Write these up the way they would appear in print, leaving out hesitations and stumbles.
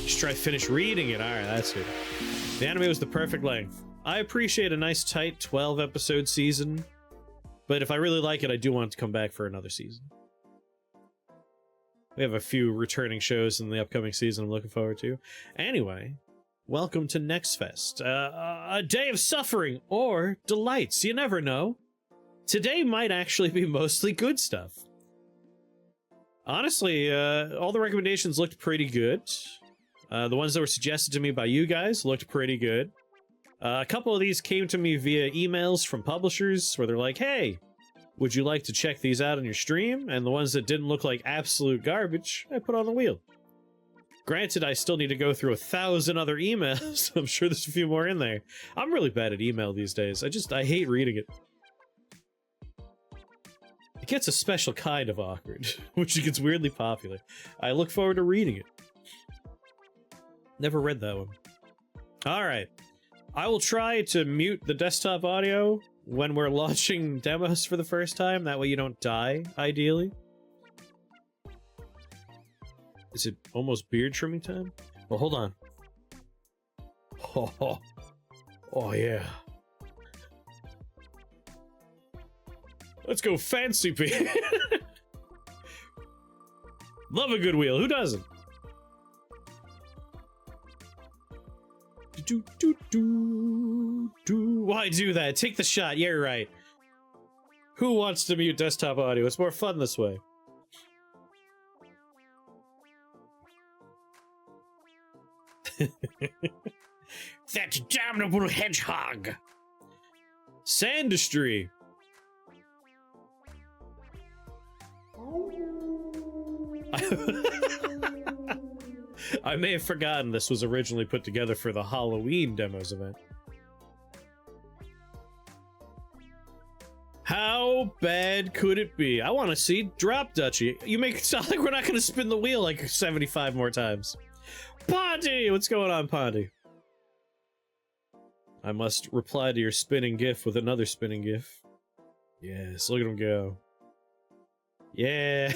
Just try to finish reading it. Alright, that's good. The anime was the perfect length. I appreciate a nice tight 12-episode season, but if I really like it, I do want it to come back for another season. We have a few returning shows in the upcoming season I'm looking forward to. Anyway, welcome to NextFest. A day of suffering or delights, you never know. Today might actually be mostly good stuff. Honestly, all the recommendations looked pretty good. The ones that were suggested to me by you guys looked pretty good. A couple of these came to me via emails from publishers where they're like, hey, would you like to check these out on your stream? And the ones that didn't look like absolute garbage, I put on the wheel. Granted, I still need to go through 1,000 other emails. I'm sure there's a few more in there. I'm really bad at email these days. I hate reading it. It gets a special kind of awkward, which gets weirdly popular. I look forward to reading it. Never read that one. Alright. I will try to mute the desktop audio when we're launching demos for the first time. That way you don't die, ideally. Is it almost beard trimming time? Well, hold on. Oh yeah. Let's go fancy beard. Love a good wheel. Who doesn't? Why do that? Take the shot. Yeah, you're right. Who wants to mute desktop audio? It's more fun this way. That damnable hedgehog. Sandustry. I may have forgotten this was originally put together for the Halloween demos event. How bad could it be? I want to see Drop Duchy. You make it sound like we're not going to spin the wheel like 75 more times. Pondy! What's going on, Pondy? I must reply to your spinning gif with another spinning gif. Yes, look at him go. Yeah.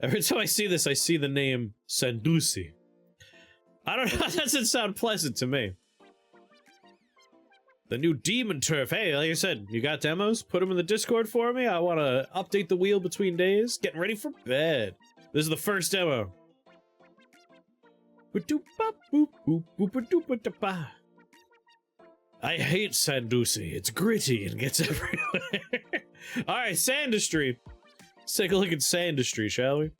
Every time I see this, I see the name Sandustry. I don't know, that doesn't sound pleasant to me. The new Demon Turf. Hey, like I said, you got demos? Put them in the Discord for me. I want to update the wheel between days. Getting ready for bed. This is the first demo. I hate Sandustry. It's gritty and gets everywhere. Alright, Sandustry. Let's take a look at Sandustry, shall we?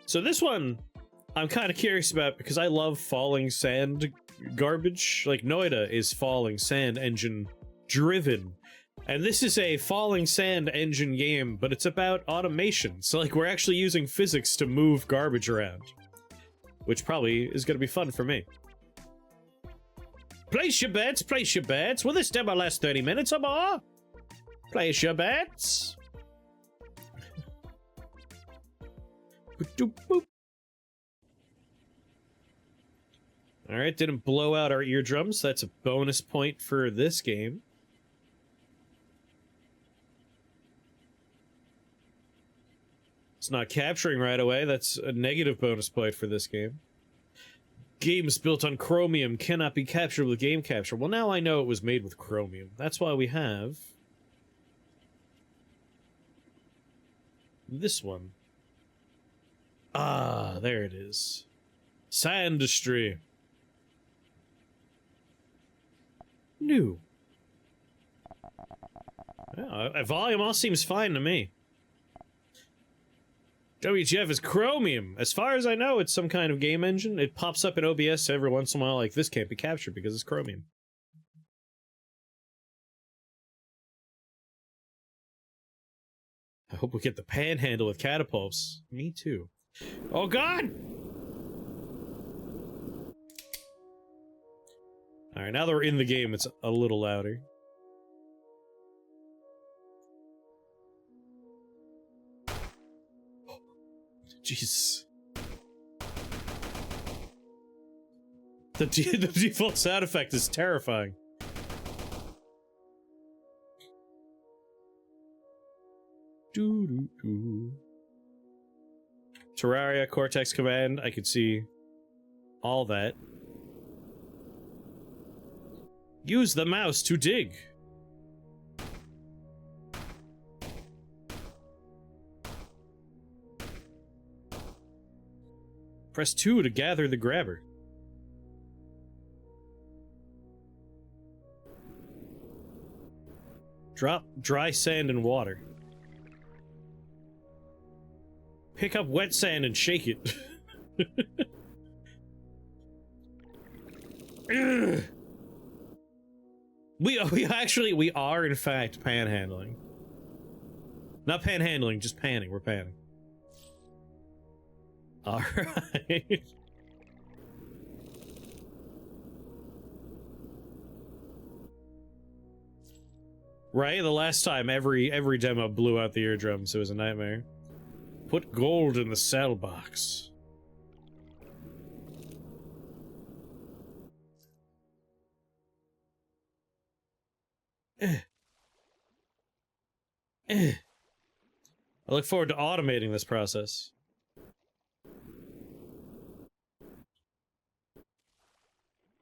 So this one, I'm kind of curious about because I love falling sand garbage. Like, Noida is falling sand engine driven. And this is a falling sand engine game, but it's about automation. So, like, we're actually using physics to move garbage around. Which probably is going to be fun for me. Place your bets, place your bets. Will this demo last 30 minutes or more? Place your bets. Alright, didn't blow out our eardrums. That's a bonus point for this game. It's not capturing right away. That's a negative bonus point for this game. Games built on chromium cannot be captured with game capture. Well, now I know it was made with chromium. That's why we have this one. Ah, there it is. Sandustry. New. Yeah, volume all seems fine to me. WTF is chromium. As far as I know, it's some kind of game engine. It pops up in OBS every once in a while like this can't be captured because it's chromium. I hope we get the panhandle with catapults. Me too. Oh god! Alright, now that we're in the game, it's a little louder. Jesus. The default sound effect is terrifying. Doo-doo-doo. Terraria, Cortex Command, I could see all that. Use the mouse to dig. Press 2 to gather the grabber. Drop dry sand and water. Pick up wet sand and shake it. We are in fact panhandling. Not panhandling, just panning. We're panning. All right. Right, the last time every demo blew out the eardrums. It was a nightmare. Put gold in the saddle box. I look forward to automating this process.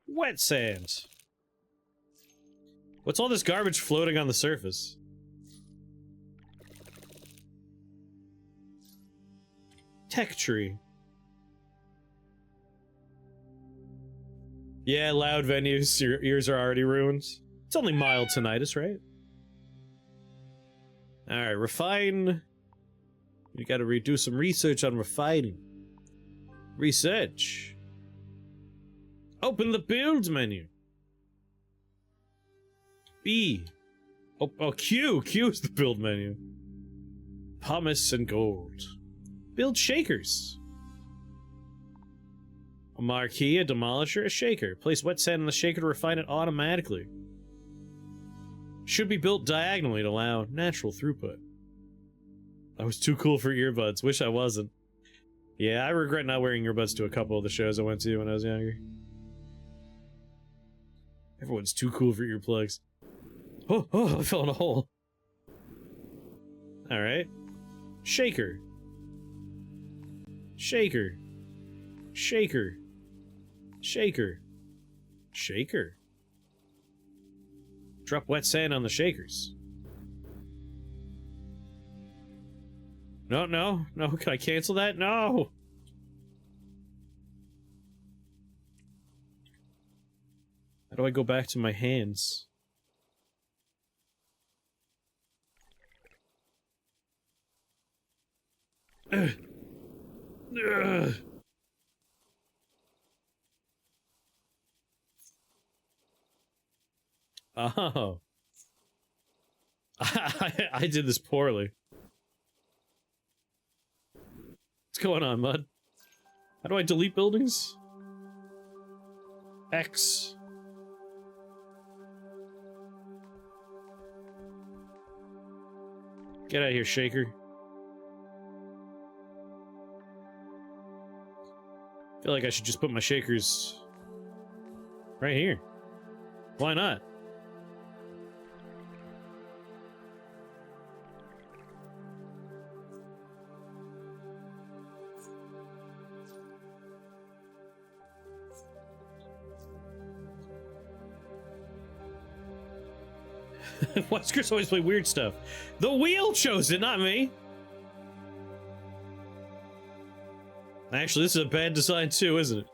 Wet sand. What's all this garbage floating on the surface? Tech tree. Yeah, loud venues. Your ears are already ruined. It's only mild tinnitus, right? Alright, refine. You gotta do some research on refining. Research. Open the build menu. B. Oh, Q. Q is the build menu. Pumice and gold. Build shakers. A marquee, a demolisher, a shaker. Place wet sand in the shaker to refine it automatically. Should be built diagonally to allow natural throughput. I was too cool for earbuds. Wish I wasn't. Yeah, I regret not wearing earbuds to a couple of the shows I went to when I was younger. Everyone's too cool for earplugs. Oh, I fell in a hole. Alright. Shaker. Shaker. Shaker. Shaker. Shaker. Drop wet sand on the shakers. No, can I cancel that? No! How do I go back to my hands? Ugh. Ugh. Oh. I did this poorly. What's going on, Mud? How do I delete buildings? X. Get out of here, Shaker. I feel like I should just put my shakers right here. Why not? Why does Chris always play weird stuff? The wheel chose it, not me. Actually, this is a bad design too, isn't it?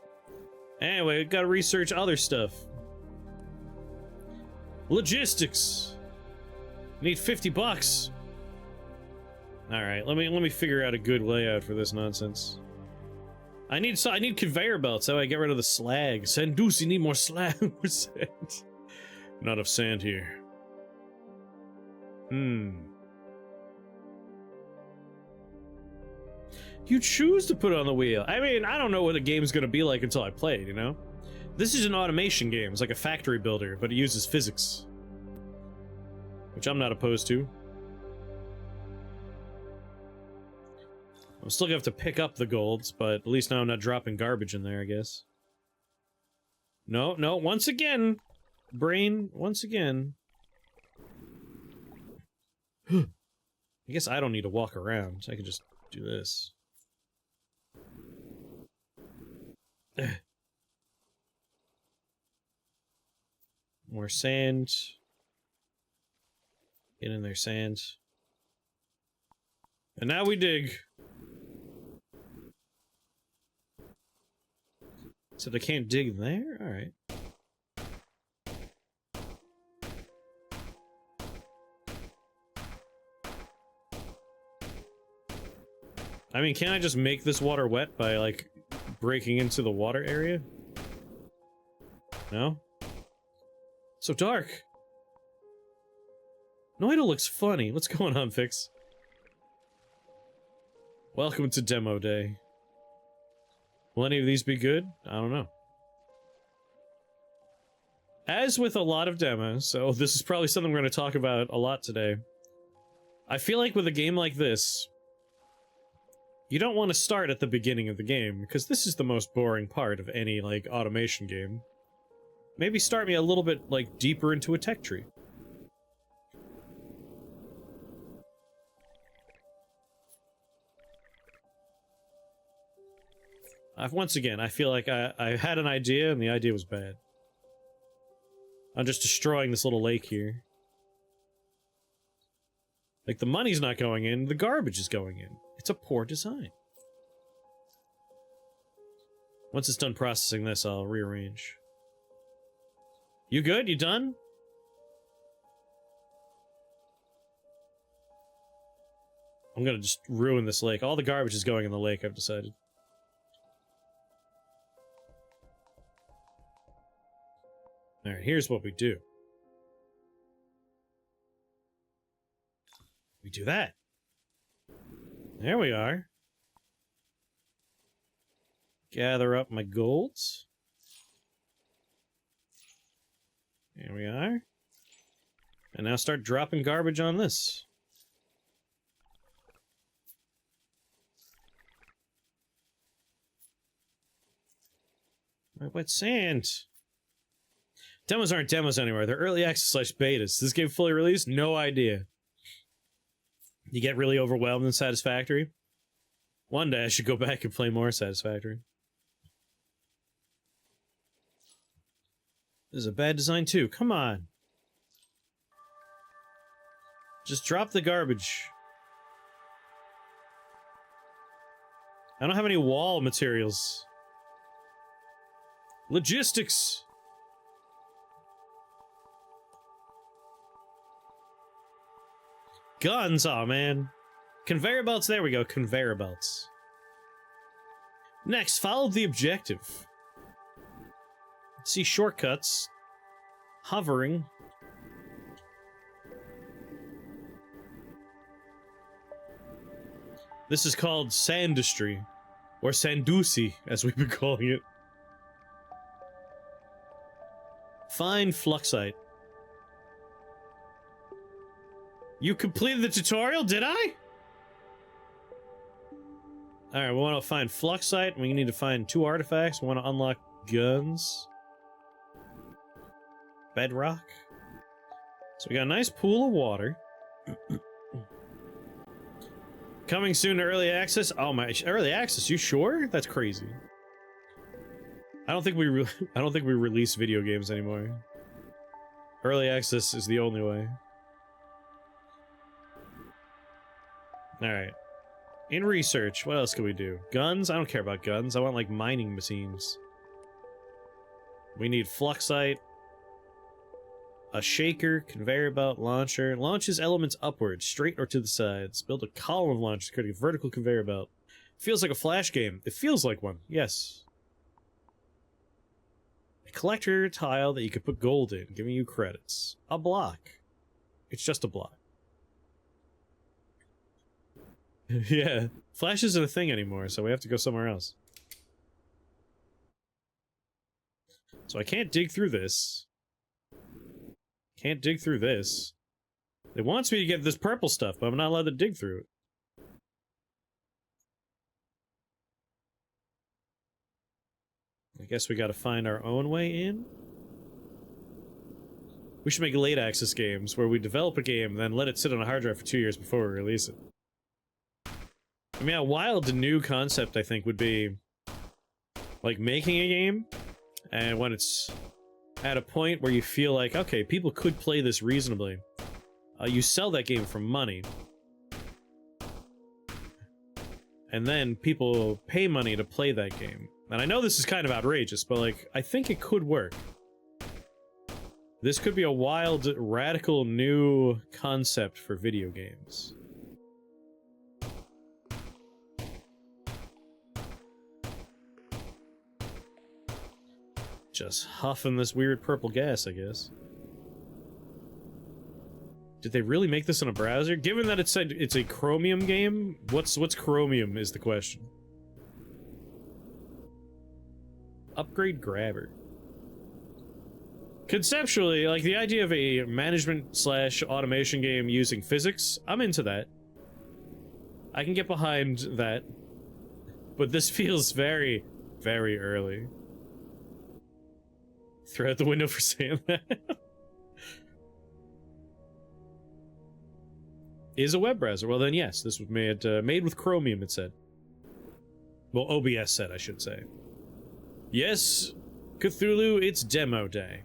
Anyway, we gotta research other stuff. Logistics. Need 50 bucks. Alright, let me figure out a good layout for this nonsense. I need conveyor belts, so I get rid of the slag. Sandustry, need more slag. More sand. Not enough sand here. You choose to put it on the wheel. I mean, I don't know what the game's gonna be like until I play it, you know? This is an automation game. It's like a factory builder, but it uses physics. Which I'm not opposed to. I'm still gonna have to pick up the golds, but at least now I'm not dropping garbage in there, I guess. No, no, once again. Brain, once again. I guess I don't need to walk around. I can just do this. More sand. Get in there, sand. And now we dig. So they can't dig there? Alright. I mean, can't I just make this water wet by, like, breaking into the water area? No? So dark! Noida looks funny. What's going on, Fix? Welcome to Demo Day. Will any of these be good? I don't know. As with a lot of demos, so this is probably something we're going to talk about a lot today. I feel like with a game like this, you don't want to start at the beginning of the game, because this is the most boring part of any, like, automation game. Maybe start me a little bit, like, deeper into a tech tree. Once again, I feel like I had an idea, and the idea was bad. I'm just destroying this little lake here. Like, the money's not going in, the garbage is going in. It's a poor design. Once it's done processing this, I'll rearrange. You good? You done? I'm gonna just ruin this lake. All the garbage is going in the lake, I've decided. Alright, here's what we do. We do that. There we are. Gather up my golds. There we are. And now start dropping garbage on this. My wet sand. Demos aren't demos anymore. They're early access / betas. Is this game fully released? No idea. You get really overwhelmed in Satisfactory? One day I should go back and play more Satisfactory. This is a bad design too. Come on. Just drop the garbage. I don't have any wall materials. Logistics! Guns, aw man. Conveyor belts, there we go, conveyor belts. Next, follow the objective. See shortcuts. Hovering. This is called Sandustry. Or Sandusy, as we've been calling it. Find Fluxite. You completed the tutorial, did I? Alright, we want to find Fluxite, and we need to find 2 artifacts. We want to unlock guns. Bedrock. So we got a nice pool of water. Coming soon to early access. Oh my, early access, you sure? That's crazy. I don't think we release video games anymore. Early access is the only way. Alright. In research, what else can we do? Guns? I don't care about guns. I want, like, mining machines. We need Fluxite. A shaker, conveyor belt, launcher. Launches elements upwards, straight or to the sides. Build a column of launches, creating a vertical conveyor belt. Feels like a Flash game. It feels like one, yes. A collector tile that you could put gold in, giving you credits. A block. It's just a block. Yeah, Flash isn't a thing anymore, so we have to go somewhere else. So I can't dig through this. Can't dig through this. It wants me to get this purple stuff, but I'm not allowed to dig through it. I guess we gotta find our own way in. We should make late access games where we develop a game, then let it sit on a hard drive for 2 years before we release it. I mean, a wild new concept, I think, would be like making a game, and when it's at a point where you feel like, okay, people could play this reasonably, you sell that game for money. And then people pay money to play that game. And I know this is kind of outrageous, but like, I think it could work. This could be a wild, radical new concept for video games. Just huffing this weird purple gas, I guess. Did they really make this in a browser? Given that it said it's a Chromium game, what's Chromium is the question. Upgrade grabber. Conceptually, like the idea of a management/automation game using physics, I'm into that. I can get behind that. But this feels very, very early. Throw out the window for saying that. Is a web browser. Well then, yes, this was made with Chromium, it said. Well, OBS said, I should say. Yes, Cthulhu, it's demo day.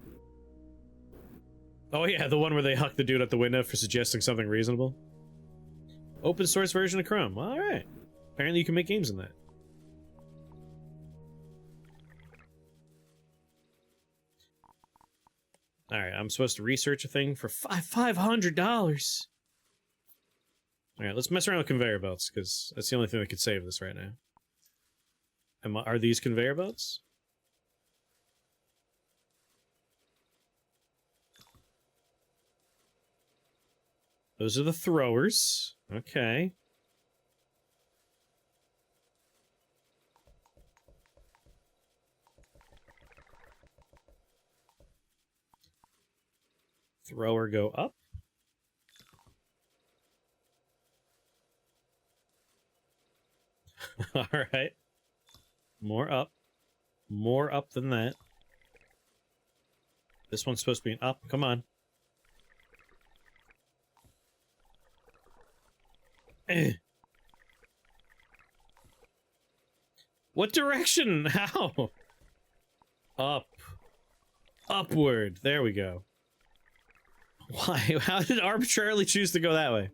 Oh yeah, the one where they huck the dude out the window for suggesting something reasonable. Open source version of Chrome. Well, alright. Apparently you can make games in that. Alright, I'm supposed to research a thing for $500. Alright, let's mess around with conveyor belts, because that's the only thing that could save this right now. Are these conveyor belts? Those are the throwers. Okay. Thrower go up. Alright. More up. More up than that. This one's supposed to be an up. Come on. What direction? How? Up. Upward. There we go. Why? How did it arbitrarily choose to go that way?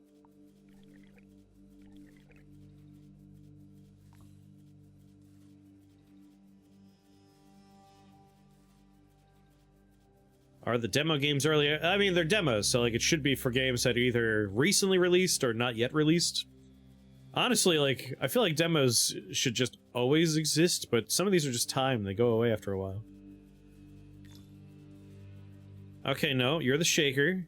Are the demo games earlier? I mean, they're demos, so like it should be for games that are either recently released or not yet released. Honestly, like, I feel like demos should just always exist, but some of these are just timed. They go away after a while. Okay, no, you're the shaker.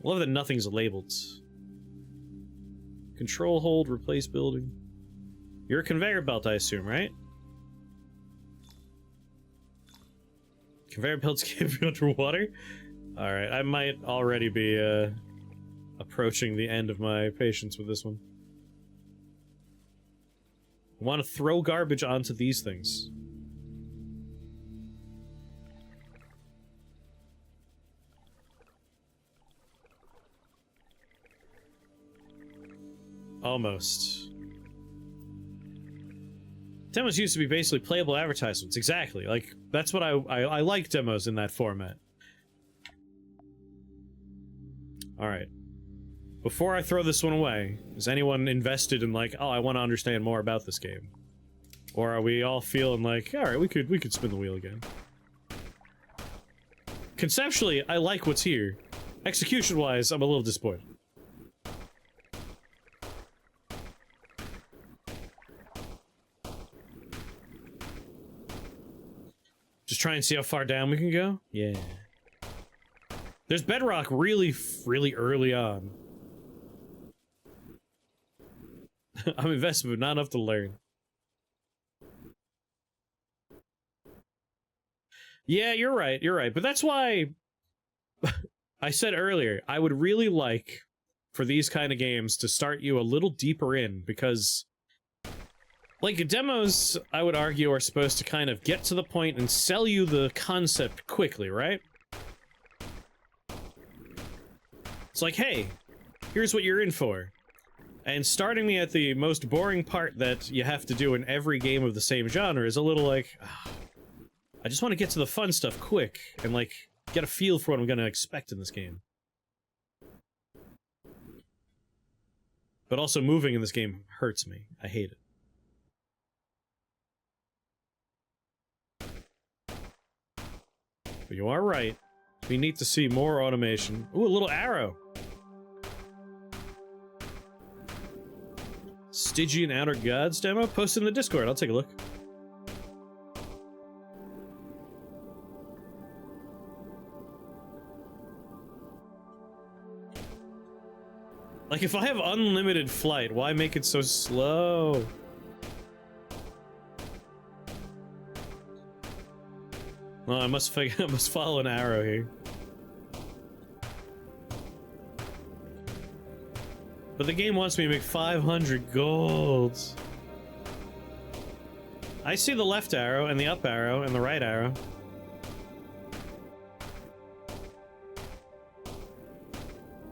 Love that nothing's labeled. Control hold, replace building. You're a conveyor belt, I assume, right? Conveyor belts can't be underwater? Alright, I might already be, approaching the end of my patience with this one. I want to throw garbage onto these things. Almost. Demos used to be basically playable advertisements. Exactly. Like, that's what I like demos in that format. Alright. Before I throw this one away, is anyone invested in like, oh, I want to understand more about this game? Or are we all feeling like, alright, we could spin the wheel again? Conceptually, I like what's here. Execution-wise, I'm a little disappointed. Just try and see how far down we can go? Yeah. There's bedrock really early on. I'm invested, but not enough to learn. Yeah, you're right, but that's why I said earlier, I would really like for these kind of games to start you a little deeper in, because Like, demos, I would argue, are supposed to kind of get to the point and sell you the concept quickly, right? It's like, hey, here's what you're in for. And starting me at the most boring part that you have to do in every game of the same genre is a little like, I just want to get to the fun stuff quick and, like, get a feel for what I'm gonna expect in this game. But also moving in this game hurts me. I hate it. But you are right. We need to see more automation. Ooh, a little arrow. Stygian Outer Gods demo? Post in the Discord, I'll take a look. Like, if I have unlimited flight, why make it so slow? Well, I must follow an arrow here. But the game wants me to make 500 golds. I see the left arrow, and the up arrow, and the right arrow.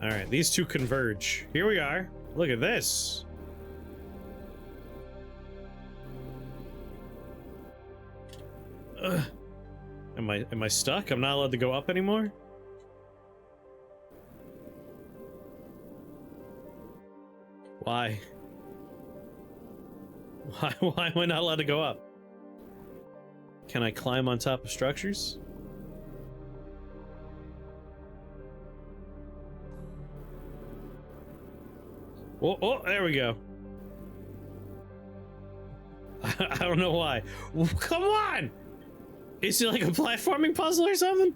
Alright, these two converge. Here we are. Look at this. Ugh. Am I stuck? I'm not allowed to go up anymore? Why? Why am I not allowed to go up? Can I climb on top of structures? Oh, there we go. I don't know why. Come on! Is it like a platforming puzzle or something?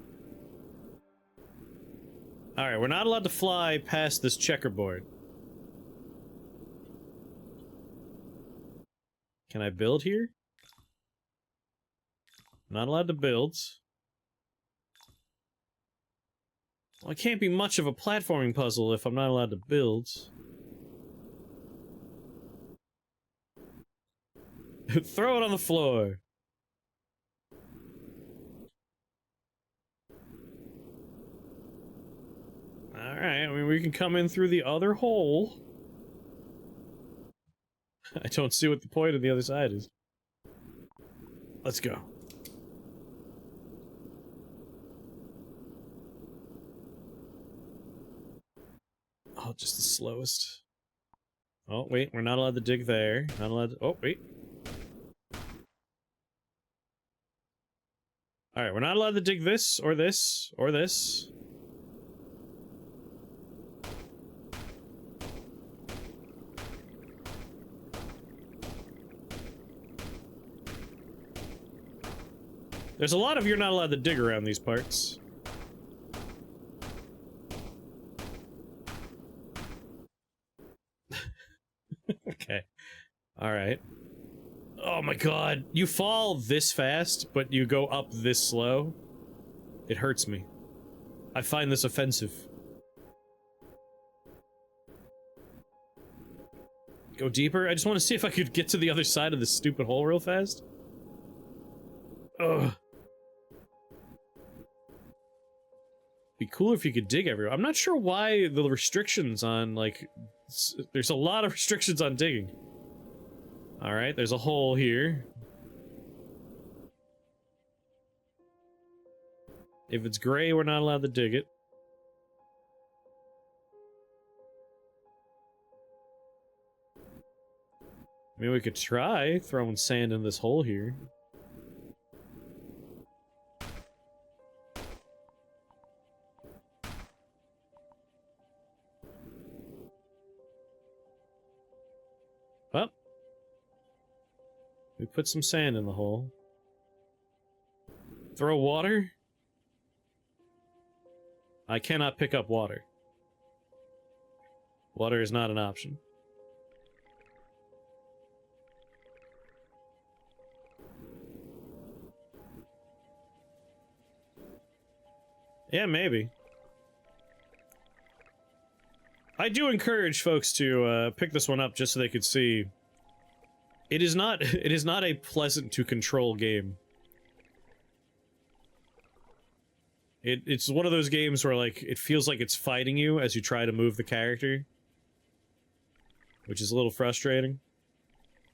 Alright, we're not allowed to fly past this checkerboard. Can I build here? Not allowed to build. Well, it can't be much of a platforming puzzle if I'm not allowed to build. Throw it on the floor. Alright, I mean, we can come in through the other hole. I don't see what the point of the other side is. Let's go. Oh, just the slowest. Oh, wait, we're not allowed to dig there. Not allowed to... Oh, wait. Alright, we're not allowed to dig this, or this, or this. There's a lot of you're not allowed to dig around these parts. Okay. Alright. Oh my god. You fall this fast, but you go up this slow? It hurts me. I find this offensive. Go deeper? I just want to see if I could get to the other side of this stupid hole real fast. Ugh. Be cooler if you could dig everywhere. I'm not sure why the restrictions on, like... There's a lot of restrictions on digging. Alright, there's a hole here. If it's gray, we're not allowed to dig it. I mean, we could try throwing sand in this hole here. Well, we put some sand in the hole. Throw water? I cannot pick up water. Water is not an option. Yeah, maybe. I do encourage folks to pick this one up just so they could see It is not a pleasant to control game. It's one of those games where, like, it feels like it's fighting you as you try to move the character. Which is a little frustrating.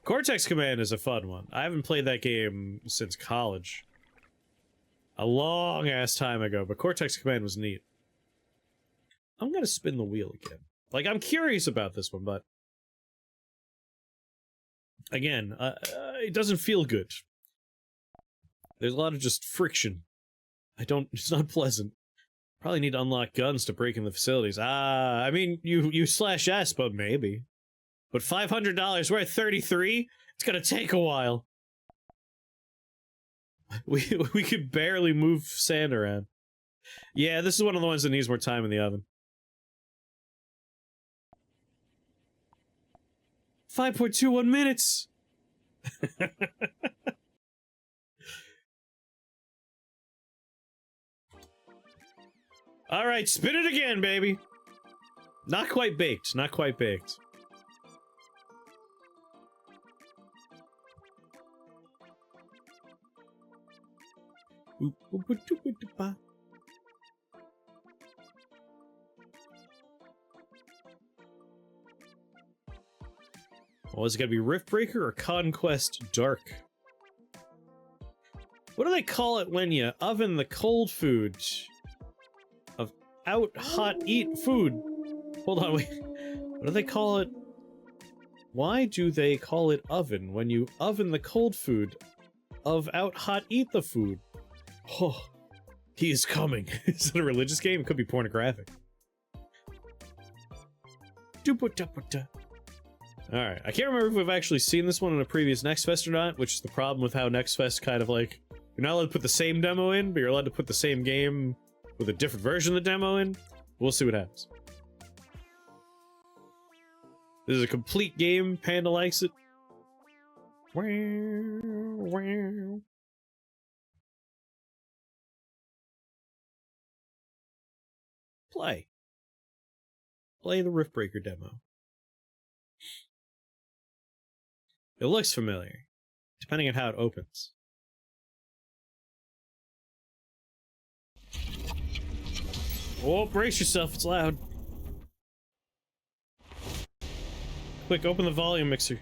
Cortex Command is a fun one. I haven't played that game since college. A long-ass time ago, but Cortex Command was neat. I'm gonna spin the wheel again. Like, I'm curious about this one, but... Again, it doesn't feel good. There's a lot of just friction. It's not pleasant. Probably need to unlock guns to break in the facilities. I mean, you slash S, but maybe. But $500, we're at 33? It's gonna take a while. We could barely move sand around. Yeah, this is one of the ones that needs more time in the oven. 5.21 minutes! Alright, spin it again, baby! Not quite baked, not quite baked. Well, is it gonna be RiftBreaker or Conquest Dark? What do they call it when you oven the cold food? Eat food. Hold on, wait. What do they call it? Why do they call it oven when you oven the cold food? Eat the food. Oh, he is coming. Is it a religious game? It could be pornographic. Alright, I can't remember if we've actually seen this one in a previous NextFest or not, which is the problem with how NextFest kind of like... You're not allowed to put the same demo in, but you're allowed to put the same game with a different version of the demo in. We'll see what happens. This is a complete game. Panda likes it. Play. Play the RiftBreaker demo. It looks familiar, depending on how it opens. Oh, brace yourself, it's loud. Quick, open the volume mixer.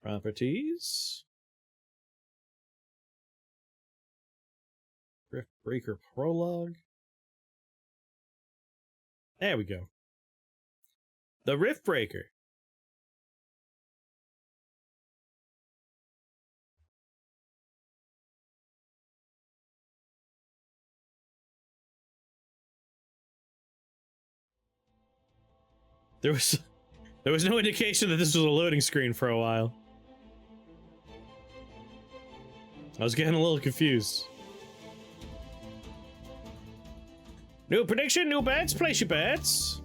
Properties. RiftBreaker prologue. There we go. The RiftBreaker. There was no indication that this was a loading screen for a while. I was getting a little confused. New prediction, new bets, place your bets.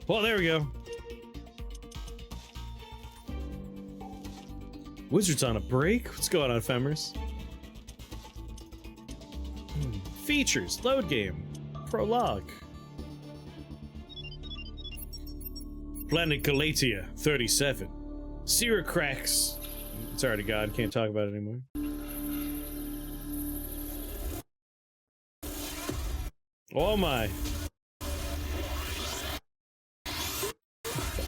Well, there we go. Wizards on a break? What's going on, Femmers? Features, load game, prologue. Planet Galatia, 37. Sierra cracks. It's already gone, can't talk about it anymore. Oh my.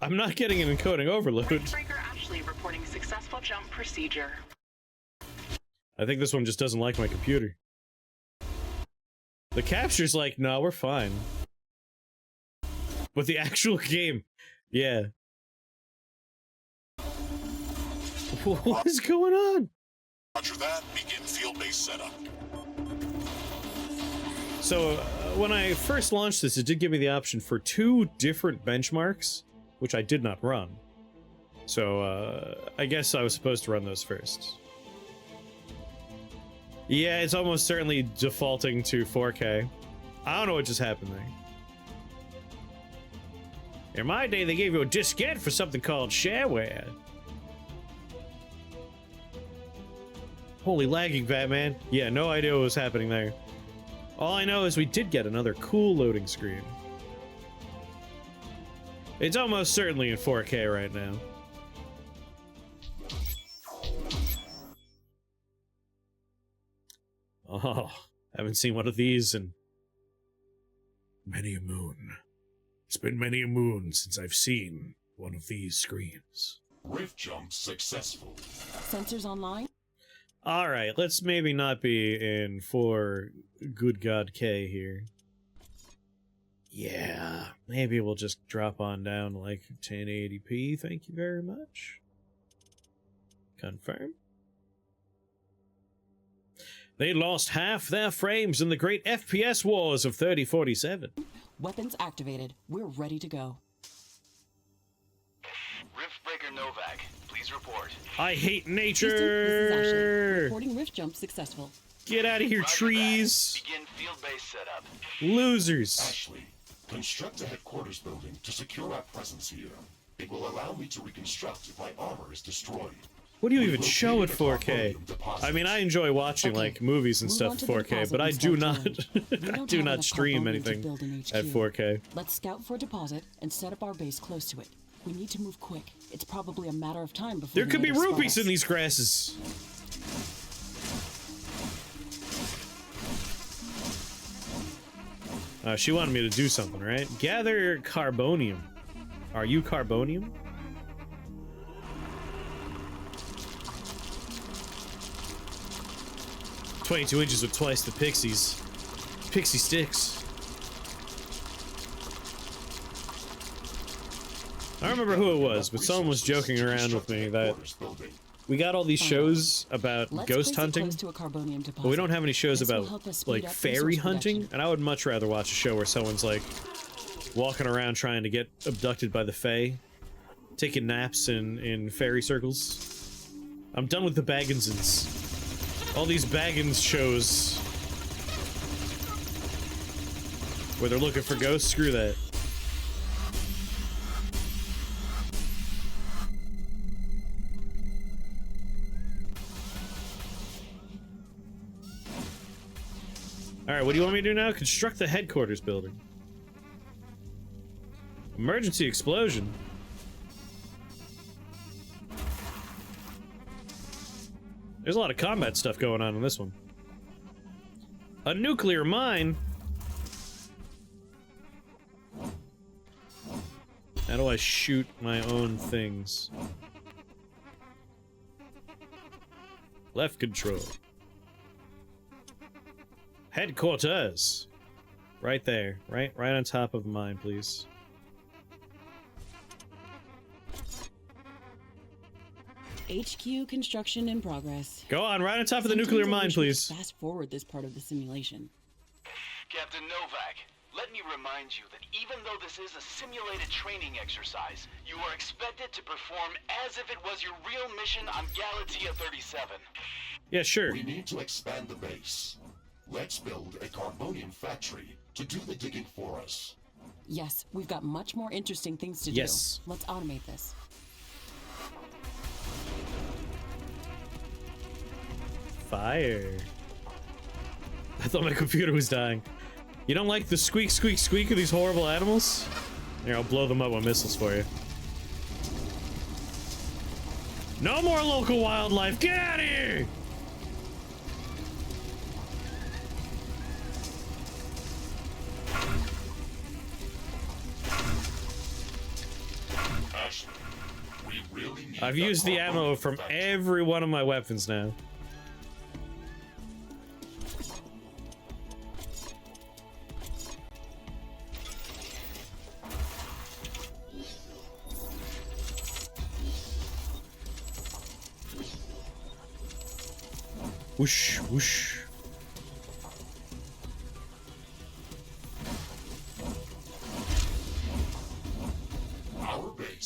I'm not getting an encoding overload. RiftBreaker actually reporting successful jump procedure. I think this one just doesn't like my computer. The capture's like, no, we're fine. But the actual game, yeah. What is going on? Roger that. Begin field-based setup. So, when I first launched this, it did give me the option for 2 different benchmarks. which I did not run. So, I guess I was supposed to run those first. Yeah, it's almost certainly defaulting to 4K. I don't know what just happened there. In my day, they gave you a diskette for something called shareware. Holy lagging, Batman. Yeah, no idea what was happening there. All I know is we did get another cool loading screen. It's almost certainly in 4K right now. Oh, haven't seen one of these in many a moon. It's been many a moon since I've seen one of these screens. Rift jump successful. Sensors online? Alright, let's maybe not be in 4 good god K here. Yeah, maybe we'll just drop on down to like 1080p, thank you very much. Confirm. They lost half their frames in the great FPS wars of 3047. Weapons activated. We're ready to go. RiftBreaker Novak, please report. I hate Houston, nature! this is Ashley. Reporting rift jump successful. Get out of here, Roger trees! that. Begin field-based setup. Losers! Ashley, construct a headquarters building to secure our presence here. It will allow me to reconstruct if my armor is destroyed. What do you We even will show at create a 4K? carbonium deposit. I mean, I enjoy watching Okay, like movies and move stuff on at to the 4K, deposit but I and do start not, drilling. We I don't do have not enough stream carbonium to anything build an at HQ. 4K. Let's scout for a deposit and set up our base close to it. We need to move quick. It's probably a matter of time before There the could be natives spot rupees us. in these grasses. She wanted me to do something, right? Gather carbonium. Are you carbonium? "22 inches with twice the pixies. Pixie sticks." I don't remember who it was, but someone was joking around with me that we got all these shows about Let's ghost place it hunting, close to a carbonium deposit. but we don't have any shows This will about help us speed like up fairy resource hunting, production. and I would much rather watch a show where someone's like walking around trying to get abducted by the fae, taking naps in fairy circles. I'm done with the Bagginsons. All these Baggins shows where they're looking for ghosts, screw that. Alright, what do you want me to do now? Construct the headquarters building. Emergency explosion. There's a lot of combat stuff going on in this one. A nuclear mine? How do I shoot my own things? Left control. Headquarters. Right there. Right on top of mine, please. HQ construction in progress. Go on, right on top of the nuclear Sometimes I mine, wish we could please. Fast forward this part of the simulation. Captain Novak, let me remind you that even though this is a simulated training exercise, you are expected to perform as if it was your real mission on Galatea 37. Yeah, sure. We need to expand the base. Let's build a carbonium factory to do the digging for us. Yes, we've got much more interesting things to Yes. do. Let's automate this. Fire. I thought my computer was dying. You don't like the squeak, squeak, squeak of these horrible animals? Here, I'll blow them up with missiles for you. No more local wildlife! Get out of here! Ashley, we really need I've that used the ammo carbonium from factory. every one of my weapons now. Whoosh, whoosh. Our base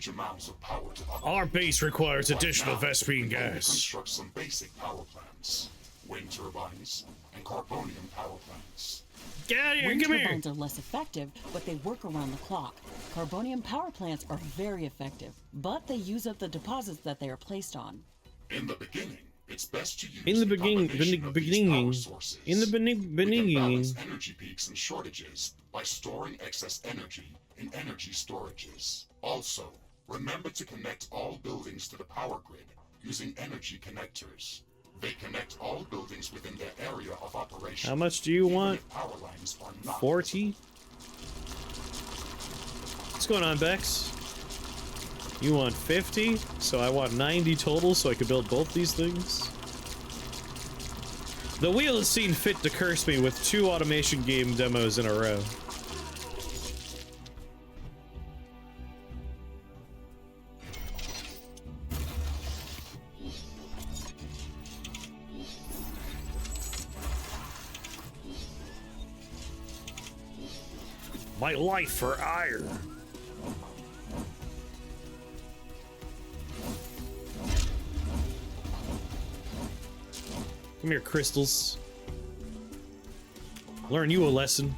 huge amounts of power to operate. Our base requires Right additional now, Vespine we can only gas. construct some basic power plants, wind turbines, and carbonium power plants. Get out of here, Wind come here! turbines are less effective, but they work around the clock. Carbonium power plants are very effective, but they use up the deposits that they are placed on. In the beginning, it's best to use In the combination of these power sources. We can balance energy peaks and shortages by storing excess energy in energy storages. Also, remember to connect all buildings to the power grid using energy connectors. They connect all buildings within their area of operation. How much do you even want? if power lines are not 40? What's going on, Bex? You want 50? So I want 90 total so I can build both these things? The wheel has seen fit to curse me with 2 automation game demos in a row. My life for iron. Come here, crystals. Learn you a lesson.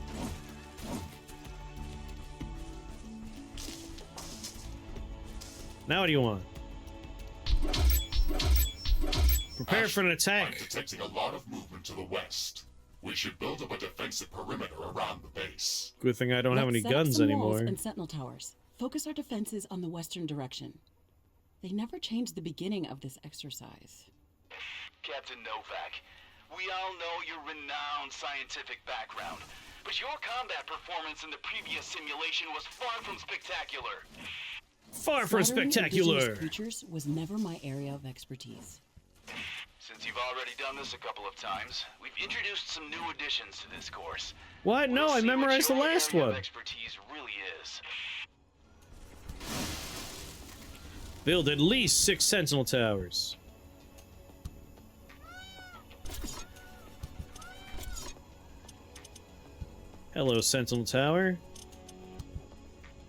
Now what do you want? Prepare for an I'm attack. detecting a lot of movement to the west. We should build up a defensive perimeter around the base. Good thing I don't have any Let's set up guns some walls anymore. and sentinel towers. Focus our defenses on the western direction. They never changed the beginning of this exercise. Captain Novak, we all know your renowned scientific background, but your combat performance in the previous simulation was far from spectacular. Far from Slaughtering spectacular. indigenous creatures was never my area of expertise. Since you've already done this a couple of times, we've introduced some new additions to this course. What? No, We'll I see what memorized the your last area of one. expertise really is. Build at least 6 sentinel towers. Hello, sentinel tower.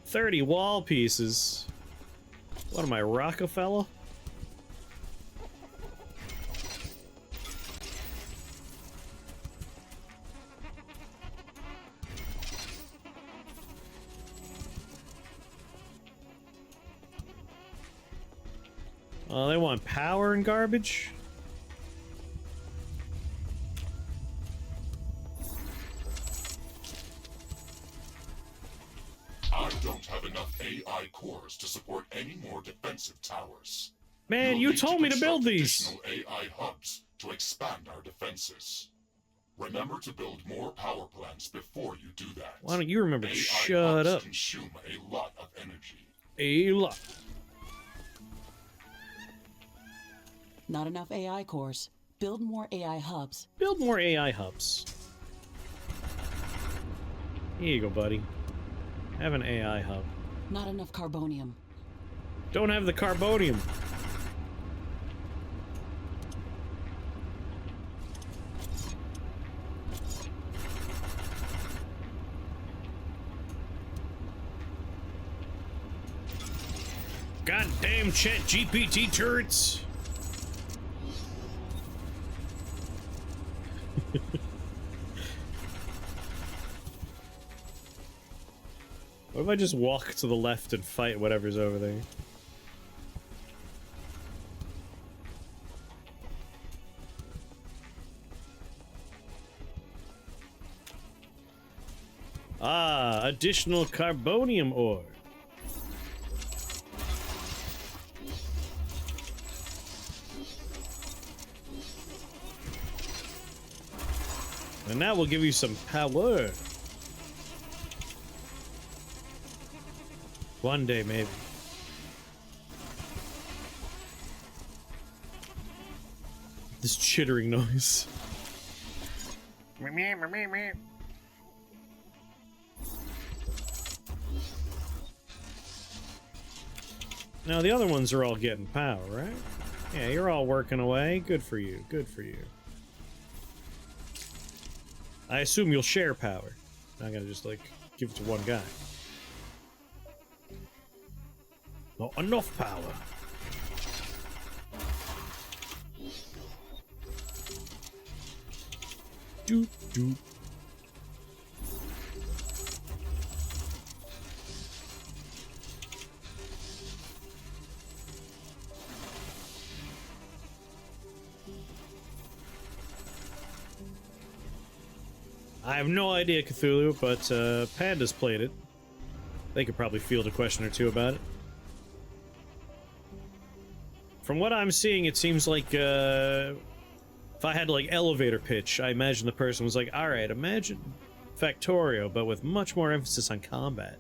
30 wall pieces. What am I, Rockefeller? Oh, they want power and garbage? I don't have enough AI cores to support any more defensive towers. Man, You'll you need told me to build construct these. additional AI hubs to expand our defenses. Remember to build more power plants before you do that. Why don't you remember to AI shut hubs up? consume a lot of energy. A lot. Not enough AI cores. Build more AI hubs. Build more AI hubs. Here you go, buddy. Have an AI hub. Not enough carbonium. Don't have the carbonium. Goddamn chat GPT turrets. What if I just walk to the left and fight whatever's over there? Ah, additional carbonium ore. And that will give you some power. One day, maybe. This chittering noise. Now, the other ones are all getting power, right? Yeah, you're all working away. Good for you. Good for you. I assume you'll share power. Not gonna just, like, give it to one guy. Not enough power. Doot doot. I have no idea, Cthulhu, but Panda's played it. They could probably field a question or two about it. From what I'm seeing, it seems like if I had to like elevator pitch, I imagine the person was like, alright, imagine Factorio, but with much more emphasis on combat.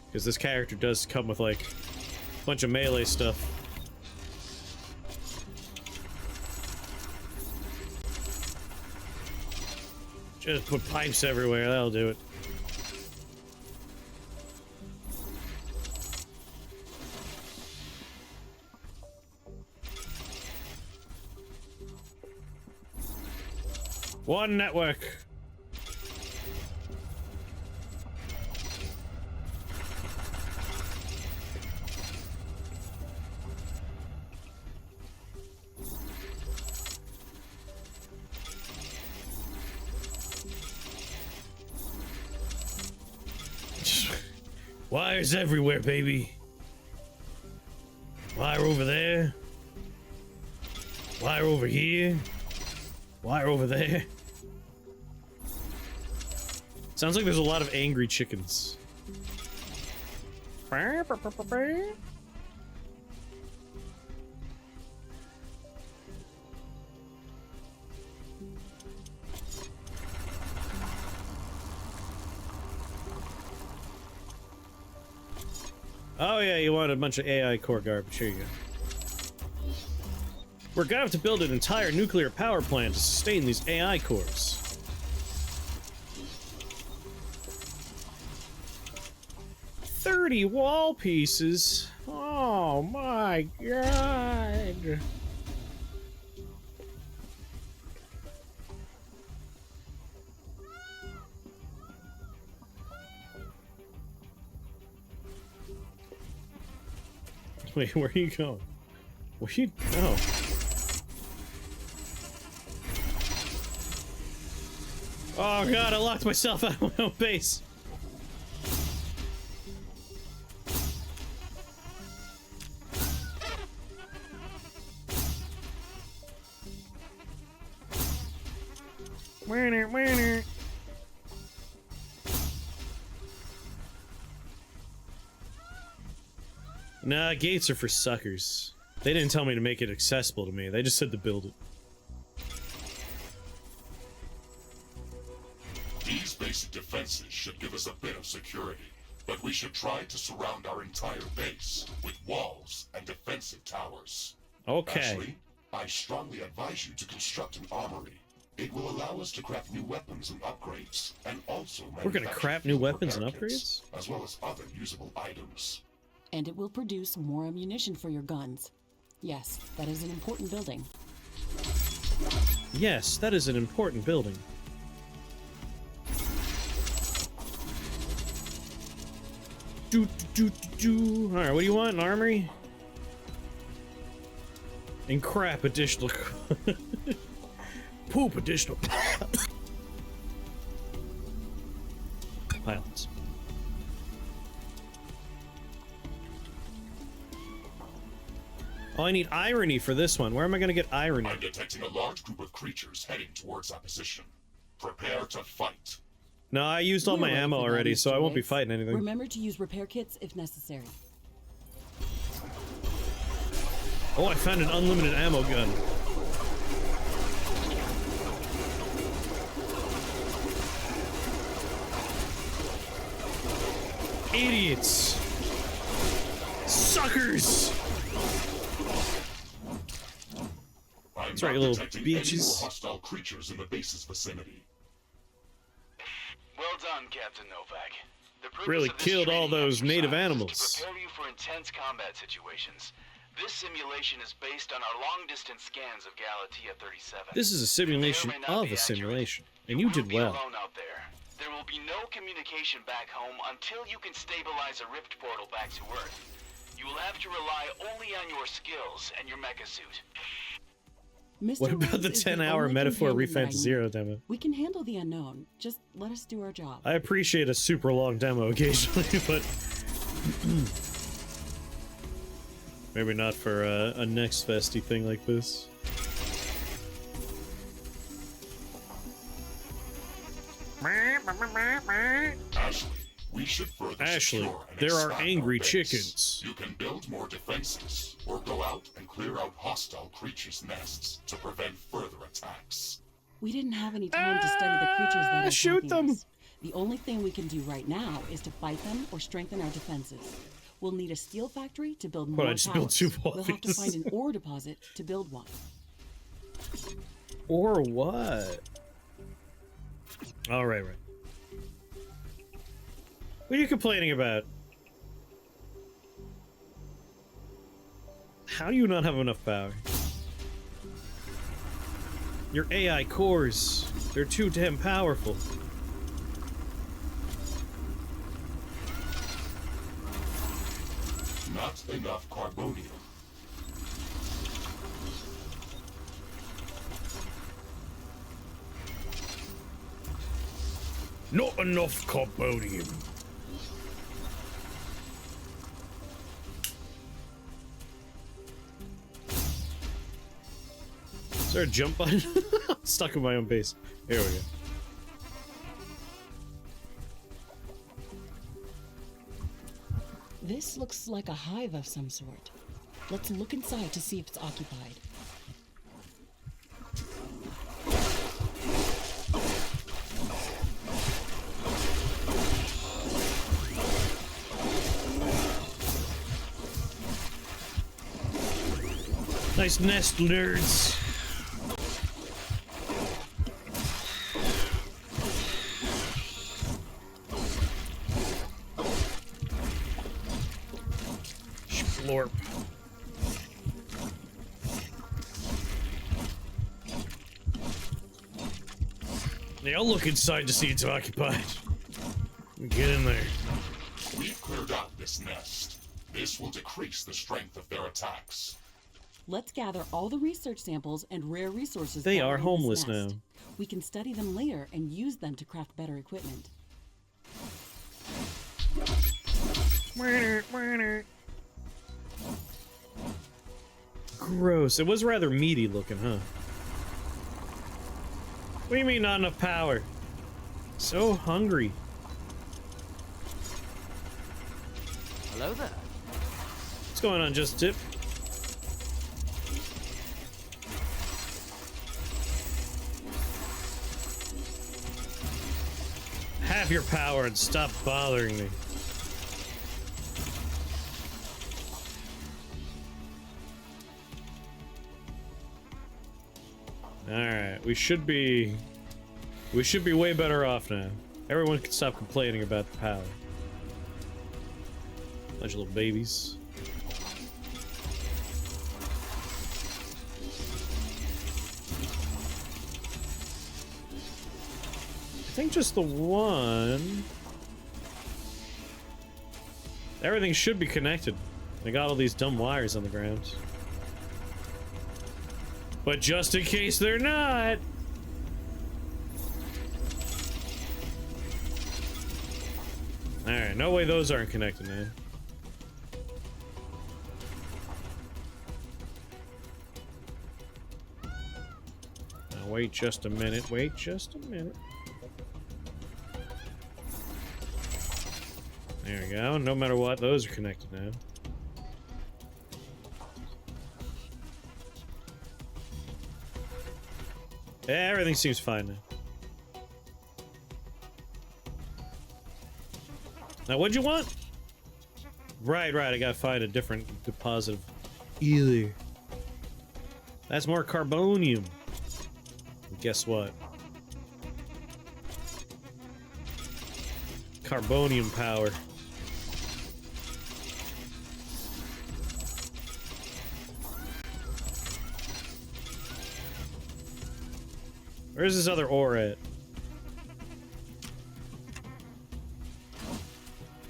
Because this character does come with like a bunch of melee stuff. Just put pipes everywhere, that'll do it. One network. Wires everywhere, baby. Wire over there. Wire over here. Wire over there. Sounds like there's a lot of angry chickens. Oh yeah, you want a bunch of AI core garbage. Here you go. We're gonna have to build an entire nuclear power plant to sustain these AI cores. $30 wall pieces. Oh my god. Wait, where are you going? Where you go? Oh god, I locked myself out of my own base. Winner. Nah, gates are for suckers. They didn't tell me to make it accessible to me. They just said to build it. These basic defenses should give us a bit of security, but we should try to surround our entire base with walls and defensive towers. Okay. Actually, I strongly advise you to construct an armory. It will allow us to craft new weapons and upgrades, and also We're gonna craft new weapons and repair upgrades? kits, as well as other usable items. And it will produce more ammunition for your guns. Yes, that is an important building. Yes, that is an important building. Alright, what do you want? An armory? And crap additional... Poop additional... Pilots. Oh, I need irony for this one. Where am I gonna get irony? I'm detecting a large group of creatures heading towards our position. Prepare to fight. No, I used all my We're ready ammo for that, already, so Mr. I won't be Riggs. fighting anything. Remember to use repair kits if necessary. Oh, I found an unlimited ammo gun. Idiots! Suckers! That's right, you little bitches. Hostile creatures in the base's vicinity. Well done, Captain Novak. The purpose Really of this killed all training those native exercise is animals. to prepare you for intense combat situations. This simulation is based on our long-distance scans of Galatea 37. This is a simulation May or may not of be a accurate. simulation, and you did will be well. alone out there. There will be no communication back home until you can stabilize a rift portal back to Earth. You will have to rely only on your skills and your mecha suit. Mr. What about Rhodes the is 10-hour only Metaphor companion that I Refan Zero need. demo? We can handle the unknown. Just let us do our job. I appreciate a super long demo occasionally, but maybe not for a NextFesty thing like this. Ashley, we should further Ashley, secure and there are expand angry our base. chickens. You can build more defenses, or go out and clear out hostile creatures' nests to prevent further attacks. We didn't have any time to study the creatures that are shoot attacking them. us. The only thing we can do right now is to fight them or strengthen our defenses. We'll need a steel factory to build more I just built towers. 2 We'll have to walls. find an ore deposit to build one. Or what? Oh, right. What are you complaining about? How do you not have enough power? Your AI cores, they're too damn powerful. Not enough carbonium. Not enough carbonium. Is there a jump button? I'm stuck in my own base. Here we go. This looks like a hive of some sort. Let's look inside to see if it's occupied. Nice nest, nerds. Splorp. Yeah, I'll look inside to see it's occupied. Get in there. We've cleared out this nest. This will decrease the strength of their attacks. Let's gather all the research samples and rare resources. They that are in this homeless nest. now. We can study them later and use them to craft better equipment. Gross. It was rather meaty looking, huh? What do you mean not enough power? So hungry. Hello there. What's going on, Just Tip? Have your power and stop bothering me. Alright, we should be way better off now. Everyone can stop complaining about the power. Bunch of little babies. I think just the one. Everything should be connected. I got all these dumb wires on the ground. But just in case they're not. Alright, no way those aren't connected, man. Now wait just a minute, wait just a minute. There we go, no matter what, those are connected now. Yeah, everything seems fine now. Now, what'd you want? Right, I gotta find a different deposit of either. That's more carbonium. And guess what? Carbonium power. Where's this other ore at?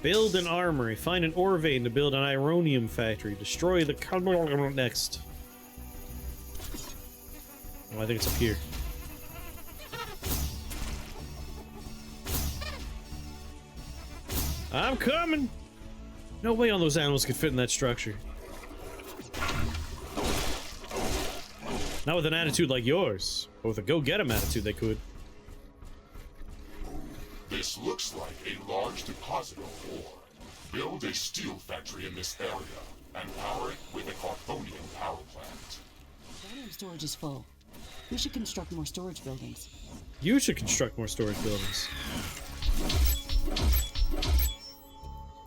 Build an armory. Find an ore vein to build an ironium factory. Destroy the next. Oh, I think it's up here. I'm coming! No way all those animals could fit in that structure. Not with an attitude like yours. But with a go-get-em attitude, they could. This looks like a large deposit of ore. Build a steel factory in this area and power it with a Carbonium power plant. Carbonium storage is full. We should construct more storage buildings. You should construct more storage buildings.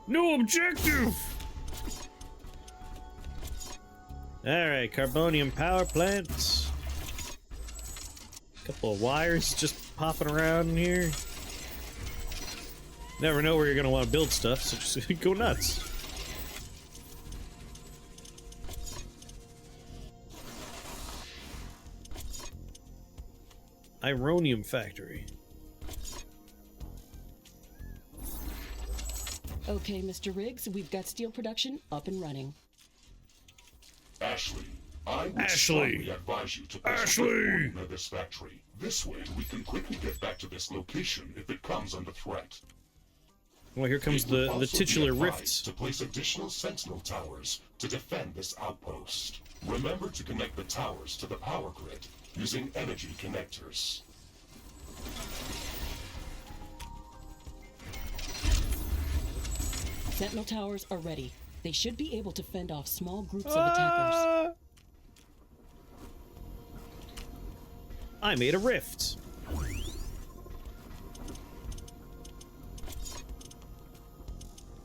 No objective! Alright, Carbonium power plant. Couple of wires just popping around in here. Never know where you're gonna want to build stuff, so just go nuts. Ironium factory. Okay, Mr. Riggs, we've got steel production up and running. Ashley, I would strongly advise you to place a report near this factory. This way, we can quickly get back to this location if it comes under threat. Well, here comes the titular rifts. To place additional sentinel towers to defend this outpost. Remember to connect the towers to the power grid using energy connectors. Sentinel towers are ready. They should be able to fend off small groups of attackers. I made a rift.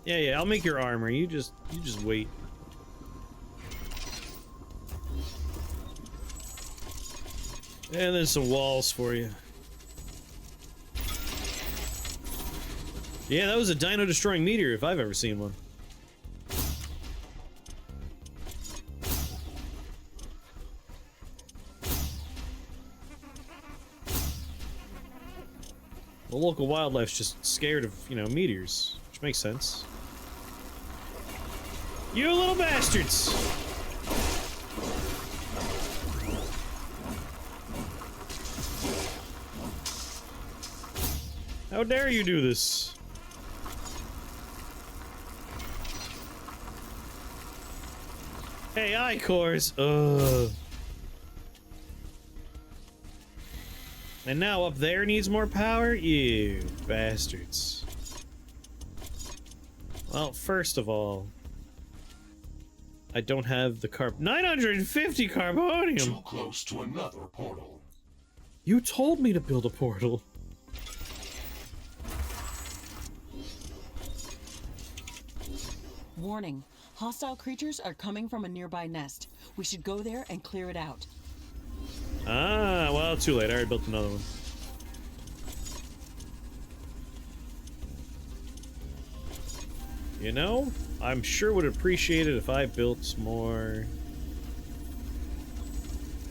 Yeah, I'll make your armor. You just wait. And then some walls for you. Yeah, that was a dino-destroying meteor if I've ever seen one. The local wildlife's just scared of, you know, meteors, which makes sense. You little bastards! How dare you do this? Hey, I-cores! Ugh. And now up there needs more power? You bastards. Well, first of all, I don't have the 950 carbonium! Too close to another portal. You told me to build a portal. Warning. Hostile creatures are coming from a nearby nest. We should go there and clear it out. Ah, well, too late. I already built another one. You know, I'm sure would appreciate it if I built more.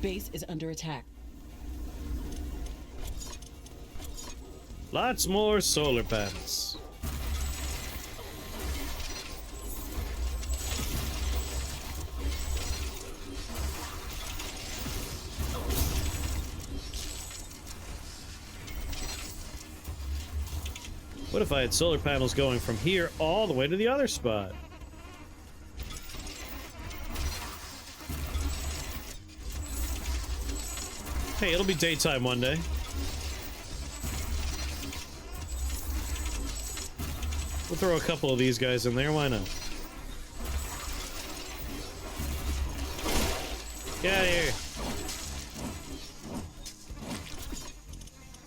Base is under attack. Lots more solar panels. What if I had solar panels going from here all the way to the other spot? Hey, it'll be daytime one day. We'll throw a couple of these guys in there, why not? Get out of here.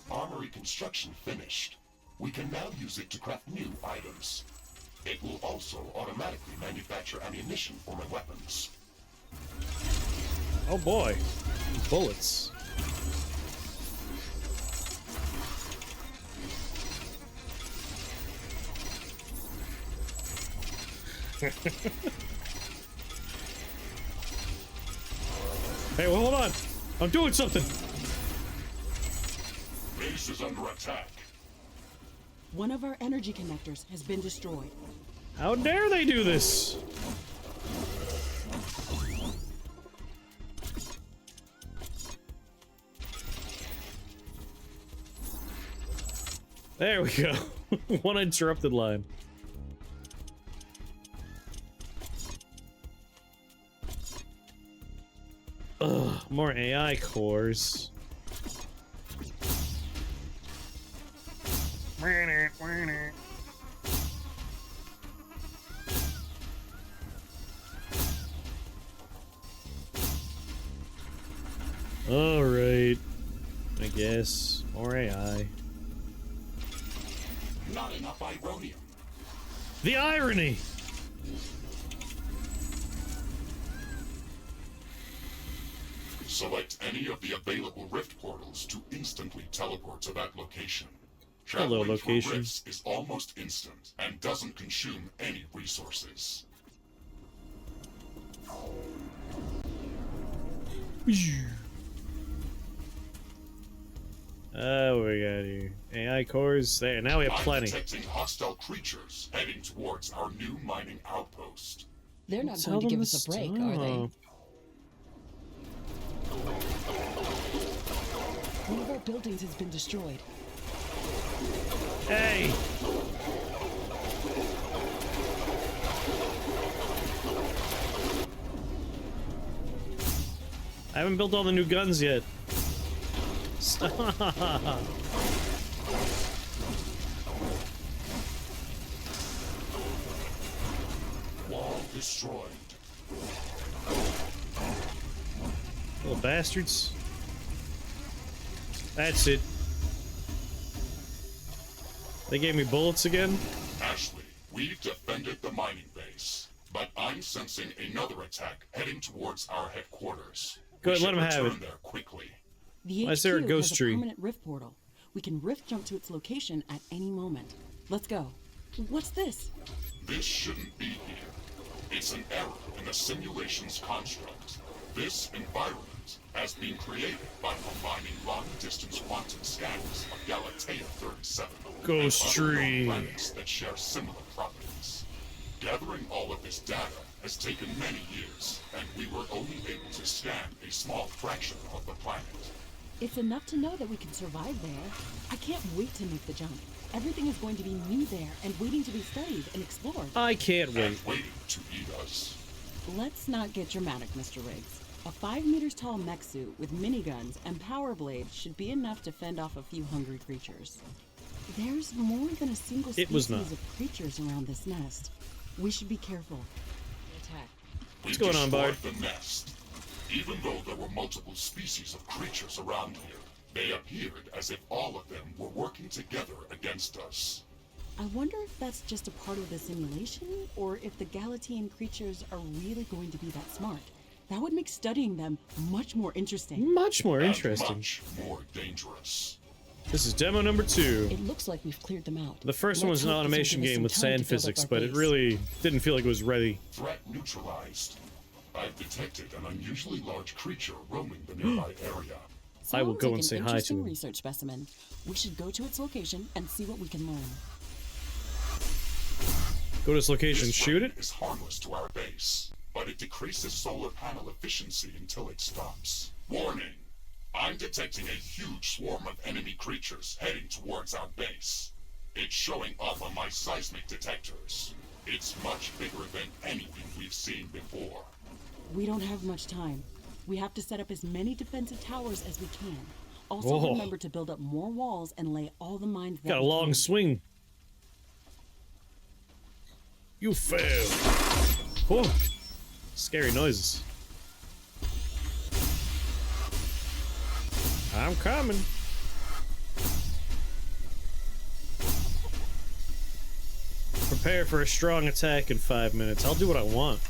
Armory construction finished. We can now use it to craft new items. It will also automatically manufacture ammunition for my weapons. Oh boy. Bullets. Hey, well, hold on. I'm doing something. Base is under attack. One of our energy connectors has been destroyed. How dare they do this? There we go. One interrupted line. Ugh, more AI cores. Alright. I guess. More AI. Not enough ironium. The irony! Select any of the available rift portals to instantly teleport to that location. Hello, Traveling through location. rifts is almost instant and doesn't consume any resources. Oh, we got here. AI cores. There, now we have I'm plenty. detecting hostile creatures heading towards our new mining outpost. They're not Tell going to them give us a break, are they? One of our buildings has been destroyed. Hey! I haven't built all the new guns yet. Stop. Wall destroyed. Little bastards. That's it. They gave me bullets again? Ashley, we've defended the mining base, but I'm sensing another attack heading towards our headquarters. Go We ahead, let should him have return it. there quickly. The Why is HQ there a ghost has tree? a permanent rift portal. We can rift jump to its location at any moment. Let's go. What's this? This shouldn't be here. It's an error in the simulation's construct. This environment has been created by combining long-distance quantum scans of Galatea 37 Ghost and other known tree. planets that share similar properties. Gathering all of this data has taken many years, and we were only able to scan a small fraction of the planet. It's enough to know that we can survive there. I can't wait to make the jump. Everything is going to be new there and waiting to be studied and explored. I can't wait. And waiting to eat us. Let's not get dramatic, Mr. Riggs. A 5 meters tall mech suit with miniguns and power blades should be enough to fend off a few hungry creatures. There's more than a single It was species not. of creatures around this nest. We should be careful. Attack. What's going on, Bard? The nest. Even though there were multiple species of creatures around here, they appeared as if all of them were working together against us. I wonder if that's just a part of the simulation, or if the Galatean creatures are really going to be that smart. That would make studying them much more interesting. Much more And interesting. much more dangerous. This is demo number 2. It looks like we've cleared them out. The first one Let's was an hope this will automation give us game some with time sand to build up physics, our but it base. really didn't feel like it was ready. Threat neutralized. I've detected an unusually large creature roaming the nearby area. I will Sounds go like and say an hi to interesting him. research specimen. We should go to its location and see what we can learn. Go to this location, This shoot ray it. is harmless to our base, but it decreases solar panel efficiency until it stops. Warning! I'm detecting a huge swarm of enemy creatures heading towards our base. It's showing up on my seismic detectors. It's much bigger than anything we've seen before. We don't have much time. We have to set up as many defensive towers as we can. Also Whoa. remember to build up more walls and lay all the mines that Got a we long can. swing. You fail. Whoa. Scary noises. I'm coming. Prepare for a strong attack in 5 minutes. I'll do what I want.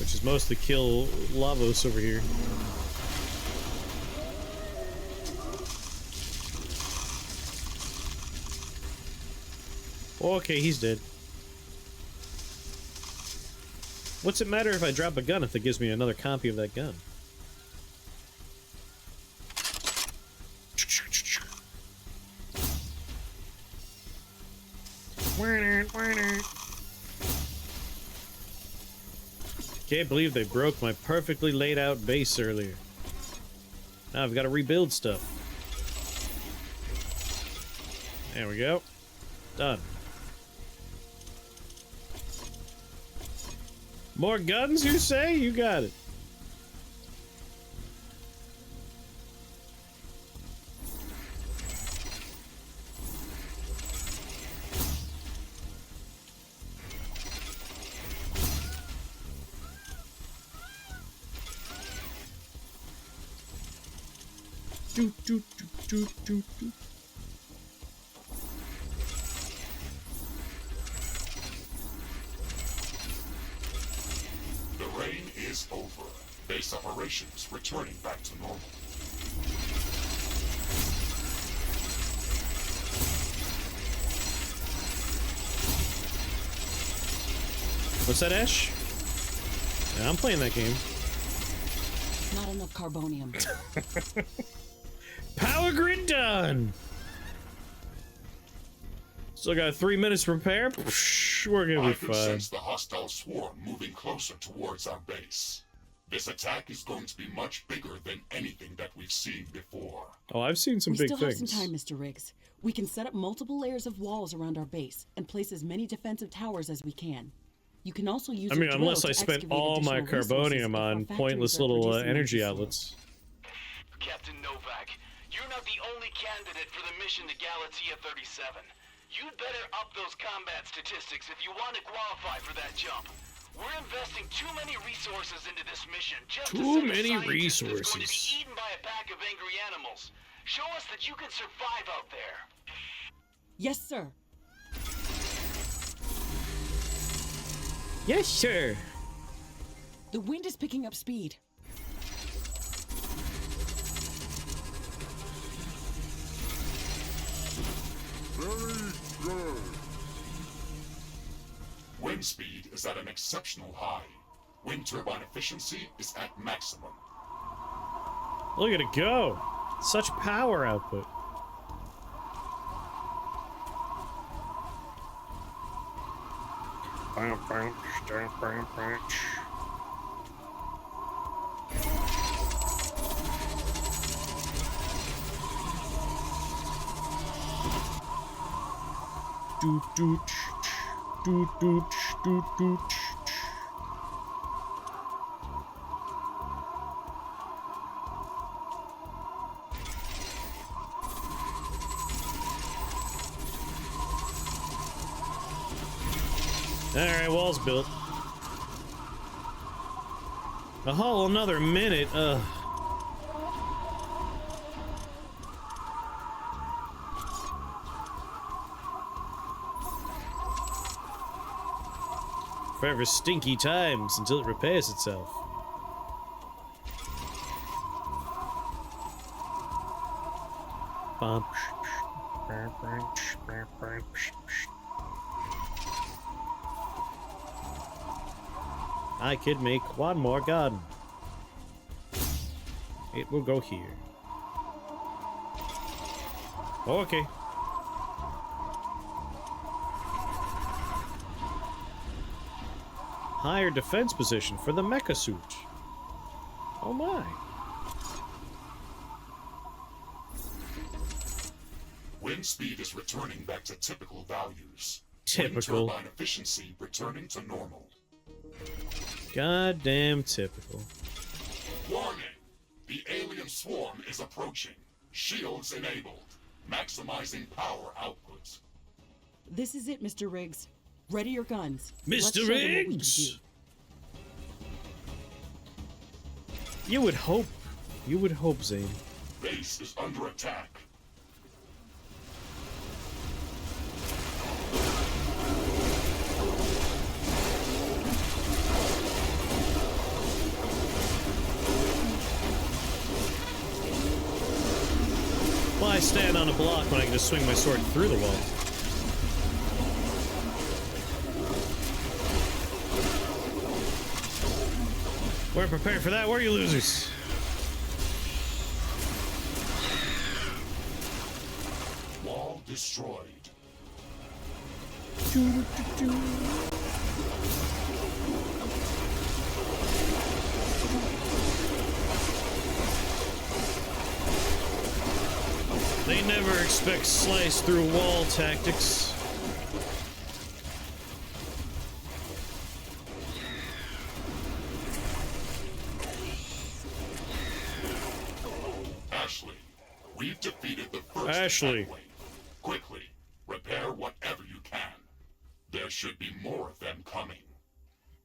Which is mostly kill Lavos over here. Okay, he's dead. What's it matter if I drop a gun if it gives me another copy of that gun? Can't believe they broke my perfectly laid out base earlier. Now I've got to rebuild stuff. There we go. Done. More guns, you say? You got it. Do, do, do, do, do, do. The rain is over. Base operations returning back to normal. What's that, Ash? Yeah, I'm playing that game. Not enough carbonium. Power grid done! Still got 3 minutes to repair. We're gonna be I can fine. sense the hostile swarm moving closer towards our base. This attack is going to be much bigger than anything that we've seen before. Oh, I've seen some We big still things. have some time, Mr. Riggs. We can set up multiple layers of walls around our base and place as many defensive towers as we can. You can also use I a mean, drill unless to I spent excavate all my additional resources carbonium if our on factories pointless are little producing energy slow. outlets. Captain Novak, you're not the only candidate for the mission to Galatea 37. You'd better up those combat statistics if you want to qualify for that jump. We're investing too many resources into this mission just to Too send a many scientist that's going to resources. be eaten by a pack of angry animals. Show us that you can survive out there. Yes, sir. Yes, sir. The wind is picking up speed. Wind speed is at an exceptional high. Wind turbine efficiency is at maximum. Look at it go. Such power output. Do do do do do do. Alright, wall's built. A whole another minute, ugh. Forever stinky times until it repairs itself. Bump. I could make one more garden. It will go here. Okay. Higher defense position for the mecha suit. Oh my. Wind speed is returning back to typical values. Typical. Wind turbine efficiency returning to normal. Goddamn typical. Warning! The alien swarm is approaching. Shields enabled. Maximizing power output. This is it, Mr. Riggs. Ready your guns. Let's Mr. show them what we can Riggs! do. You would hope. You would hope, Zane. Base is under attack. Why stand on a block when I can just swing my sword through the wall? We're prepared for that, were you losers? Wall destroyed. never expect slice through wall tactics. Ashley, we've defeated the first Ashley. attack wave. Quickly, repair whatever you can. There should be more of them coming.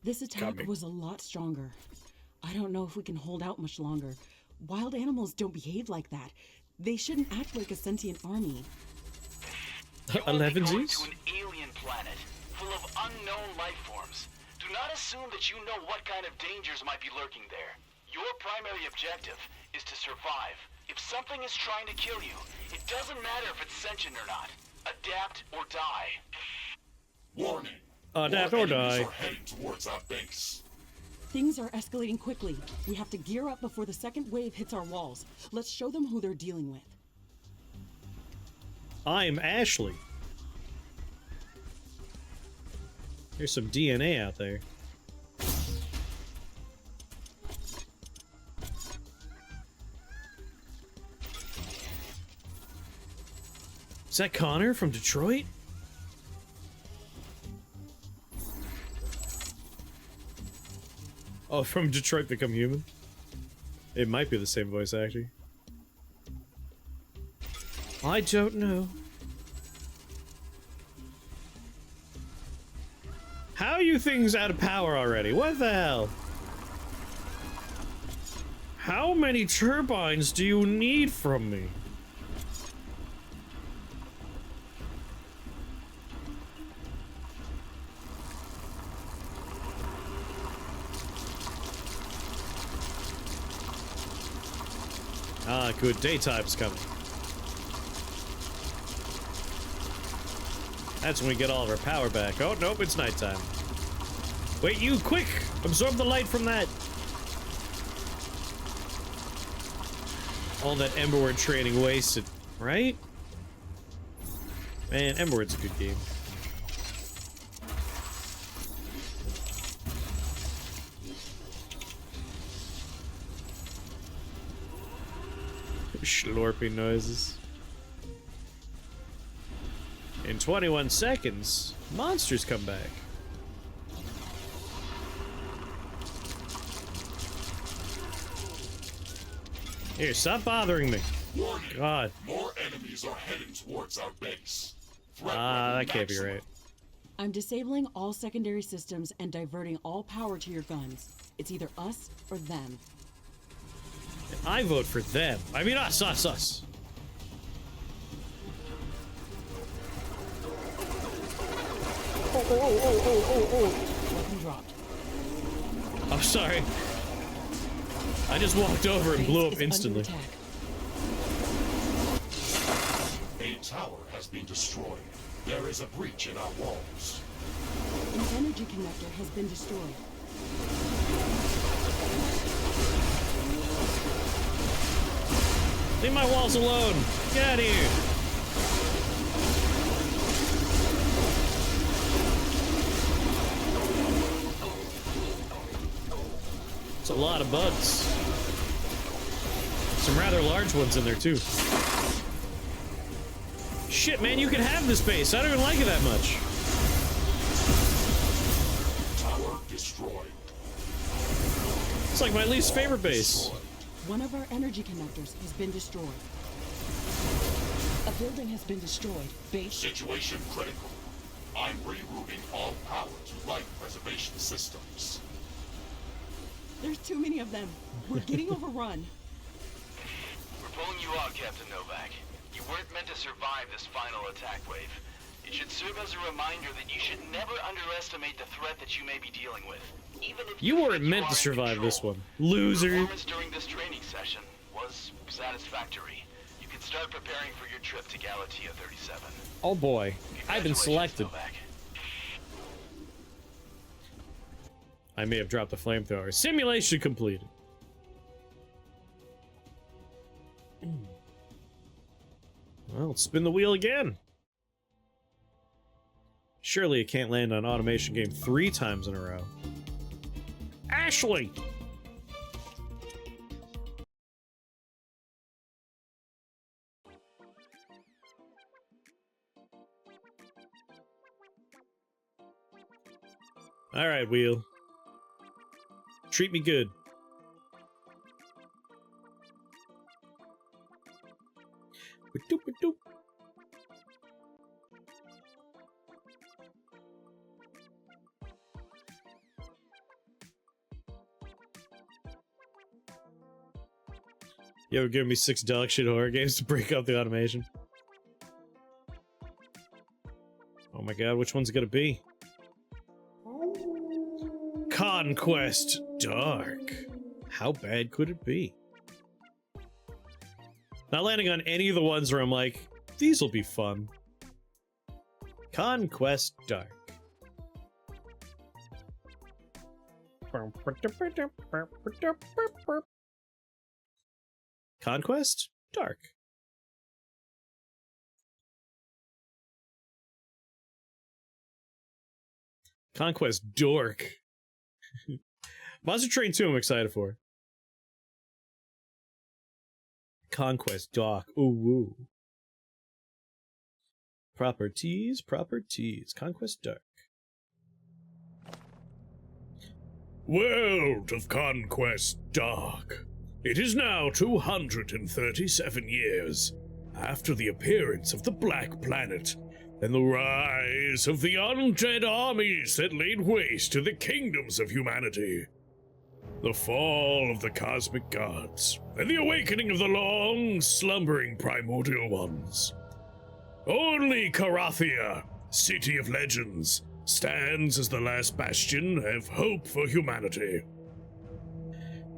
This attack was a lot stronger. I don't know if we can hold out much longer. Wild animals don't behave like that. They shouldn't act like a sentient army. You will be going 11Gs? to an alien planet full of unknown life forms. Do not assume that you know what kind of dangers might be lurking there. Your primary objective is to survive. If something is trying to kill you, it doesn't matter if it's sentient or not. Adapt or die. Warning. Adapt More or enemies die. are heading towards our base. Things are escalating quickly. We have to gear up before the second wave hits our walls. Let's show them who they're dealing with. I'm Ashley. There's some DNA out there. Is that Connor from Detroit? Oh, from Detroit Become Human? It might be the same voice actor. I don't know. How are you things out of power already? What the hell? How many turbines do you need from me? Ah, good. Daytime's coming. That's when we get all of our power back. Oh, nope, it's nighttime. Wait, you, quick! Absorb the light from that! All that Emberward training wasted, right? Man, Emberward's a good game. Slurping noises. In 21 seconds, monsters come back. Here, stop bothering me. Warning. God. More enemies are heading towards our base. Threat Ah, level that can't be maximum. right. I'm disabling all secondary systems and diverting all power to your guns. It's either us or them. I vote for them. I mean us. Weapon dropped. I'm sorry. I just walked over and blew Base up is instantly. under attack. A tower has been destroyed. There is a breach in our walls. An energy connector has been destroyed. Leave my walls alone. Get out of here. It's a lot of bugs. Some rather large ones in there too. Shit, man, you can have this base. I don't even like it that much. Tower destroyed. It's like my least favorite base. One of our energy connectors has been destroyed. A building has been destroyed. Base. Situation critical. I'm rerouting all power to life preservation systems. There's too many of them. We're getting overrun. We're pulling you out, Captain Novak. You weren't meant to survive this final attack wave. It should serve as a reminder that you should never underestimate the threat that you may be dealing with. Even if You weren't think meant are to in survive this control. one. Loser. Performance during this training session was satisfactory. You can start preparing for your trip to Galatea 37. Oh boy. I've been Congratulations, selected. Novak. I may have dropped the flamethrower. Simulation completed. Well, let's spin the wheel again. Surely it can't land on automation game 3 times in a row. Ashley! Alright, Wheel. Treat me good. Ba-doop, ba-doop. You ever give me 6 dog shit horror games to break up the automation? Oh my god, which one's it gonna be? Conquest Dark. How bad could it be? Not landing on any of the ones where I'm like, these will be fun. Conquest Dark. Conquest Dark. Conquest Dork. Monster Train 2 I'm excited for. Conquest Dark. Ooh, ooh. Properties, properties. Conquest Dark. World of Conquest Dark. It is now 237 years after the appearance of the Black Planet and the rise of the undead armies that laid waste to the kingdoms of humanity. The fall of the cosmic gods and the awakening of the long-slumbering primordial ones. Only Carathia, City of Legends, stands as the last bastion of hope for humanity.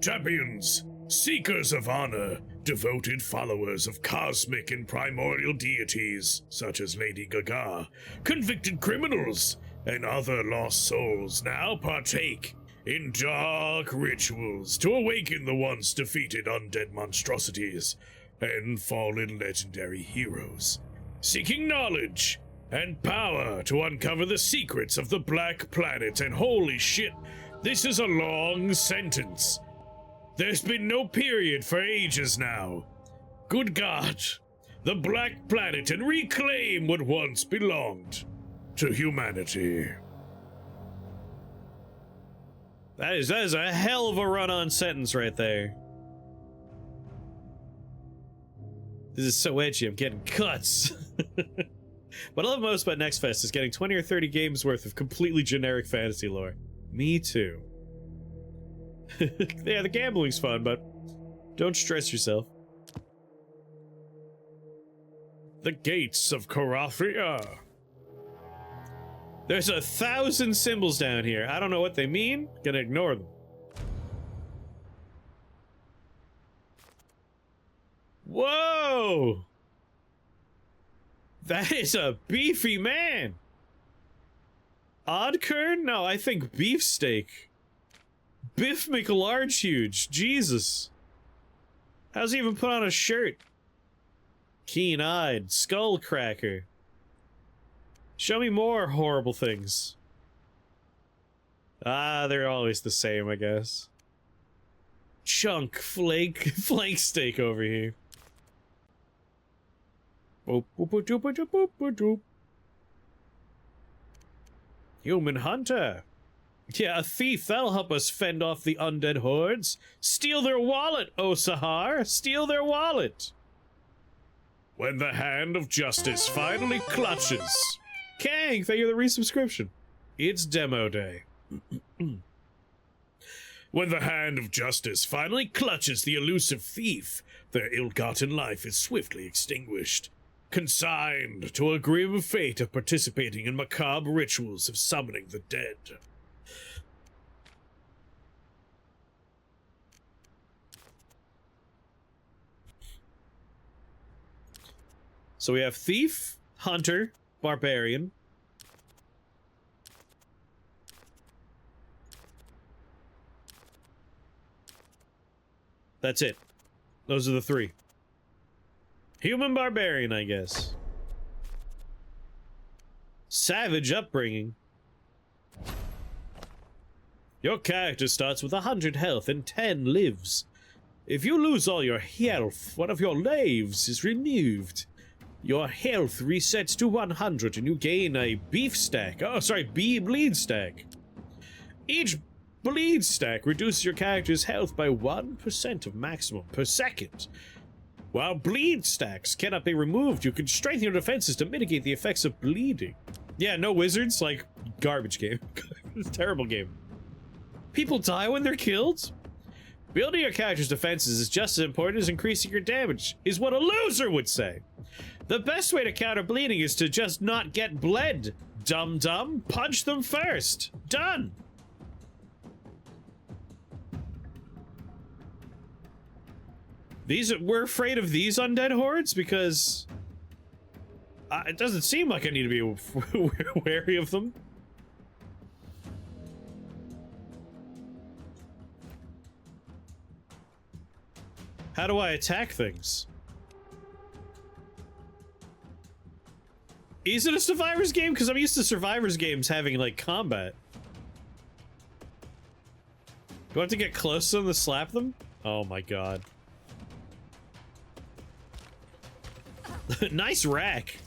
Champions, seekers of honor, devoted followers of cosmic and primordial deities, such as Lady Gaga, convicted criminals, and other lost souls now partake in dark rituals to awaken the once defeated undead monstrosities and fallen legendary heroes, seeking knowledge and power to uncover the secrets of the Black Planet. And holy shit, this is a long sentence. There's been no period for ages now. Good God, the Black Planet, and reclaim what once belonged to humanity. That is a hell of a run-on sentence right there. This is so edgy, I'm getting cuts. What I love most about NextFest is getting 20 or 30 games worth of completely generic fantasy lore. Me too. Yeah, the gambling's fun, but don't stress yourself. The gates of Carathia. There's 1,000 symbols down here. I don't know what they mean. Gonna ignore them. Whoa! That is a beefy man. Oddkern? No, I think beefsteak. Biff McLarge huge. Jesus. How's he even put on a shirt? Keen-eyed. Skullcracker. Show me more horrible things. Ah, they're always the same, I guess. Chunk flake steak over here. Boop, boop, boop, boop, boop, boop, boop, boop. Human hunter. Yeah, a thief. That'll help us fend off the undead hordes. Steal their wallet, O Sahar. Steal their wallet. When the hand of justice finally clutches. Kang, thank you for the resubscription. It's demo day. When the hand of justice finally clutches the elusive thief, their ill-gotten life is swiftly extinguished, consigned to a grim fate of participating in macabre rituals of summoning the dead. So we have thief, hunter, barbarian. That's it. Those are the 3. Human barbarian, I guess. Savage upbringing. Your character starts with 100 health and 10 lives. If you lose all your health, one of your lives is removed. Your health resets to 100 and you gain a beef stack. Oh, sorry, bleed stack. Each bleed stack reduces your character's health by 1% of maximum per second. While bleed stacks cannot be removed, you can strengthen your defenses to mitigate the effects of bleeding. Yeah, no wizards, like, garbage game. It's a terrible game. People die when they're killed? Building your character's defenses is just as important as increasing your damage, is what a loser would say. The best way to counter bleeding is to just not get bled. Dum-dum, punch them first. Done. We're afraid of these undead hordes because it doesn't seem like I need to be wary of them. How do I attack things? Is it a survivor's game? Because I'm used to survivor's games having, like, combat. Do I have to get close to them to slap them? Oh my god. Nice rack.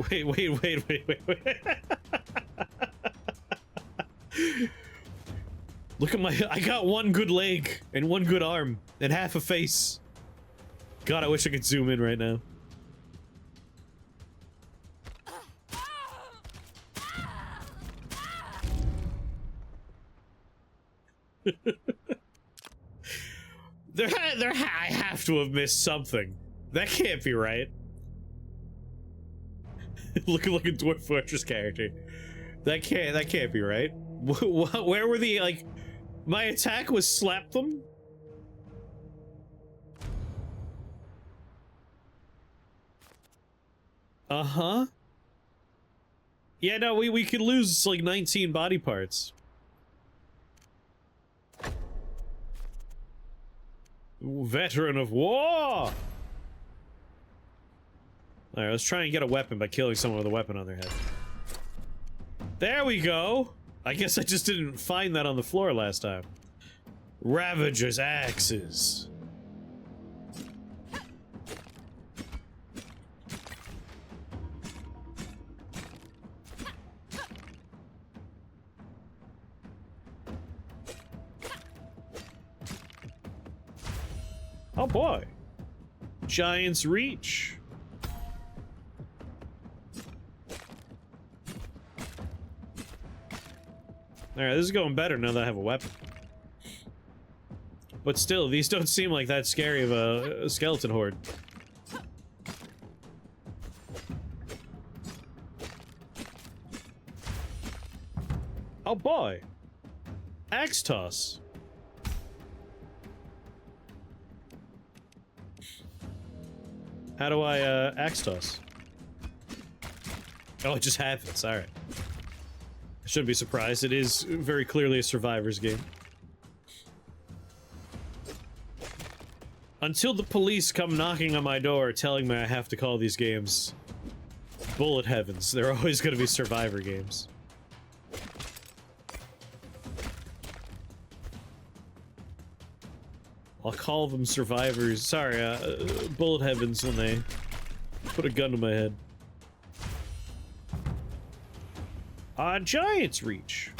Wait. Look at I got one good leg and one good arm and half a face. God, I wish I could zoom in right now. I have to have missed something. That can't be right. Look at Dwarf Fortress character. That can't be right. Where were the, like, my attack was slap them? Uh-huh. Yeah, no, we could lose like 19 body parts. Veteran of war! Alright, let's try and get a weapon by killing someone with a weapon on their head. There we go! I guess I just didn't find that on the floor last time. Ravager's axes. Oh boy. Giant's Reach. Alright, this is going better now that I have a weapon. But still, these don't seem like that scary of a skeleton horde. Oh boy. Axe toss. How do I, axe toss? Oh, it just happens, alright. I shouldn't be surprised, it is very clearly a survivor's game. Until the police come knocking on my door telling me I have to call these games bullet heavens, they're always gonna be survivor games. I'll call them survivors. Sorry, bullet heavens when they put a gun to my head. Giant's Reach.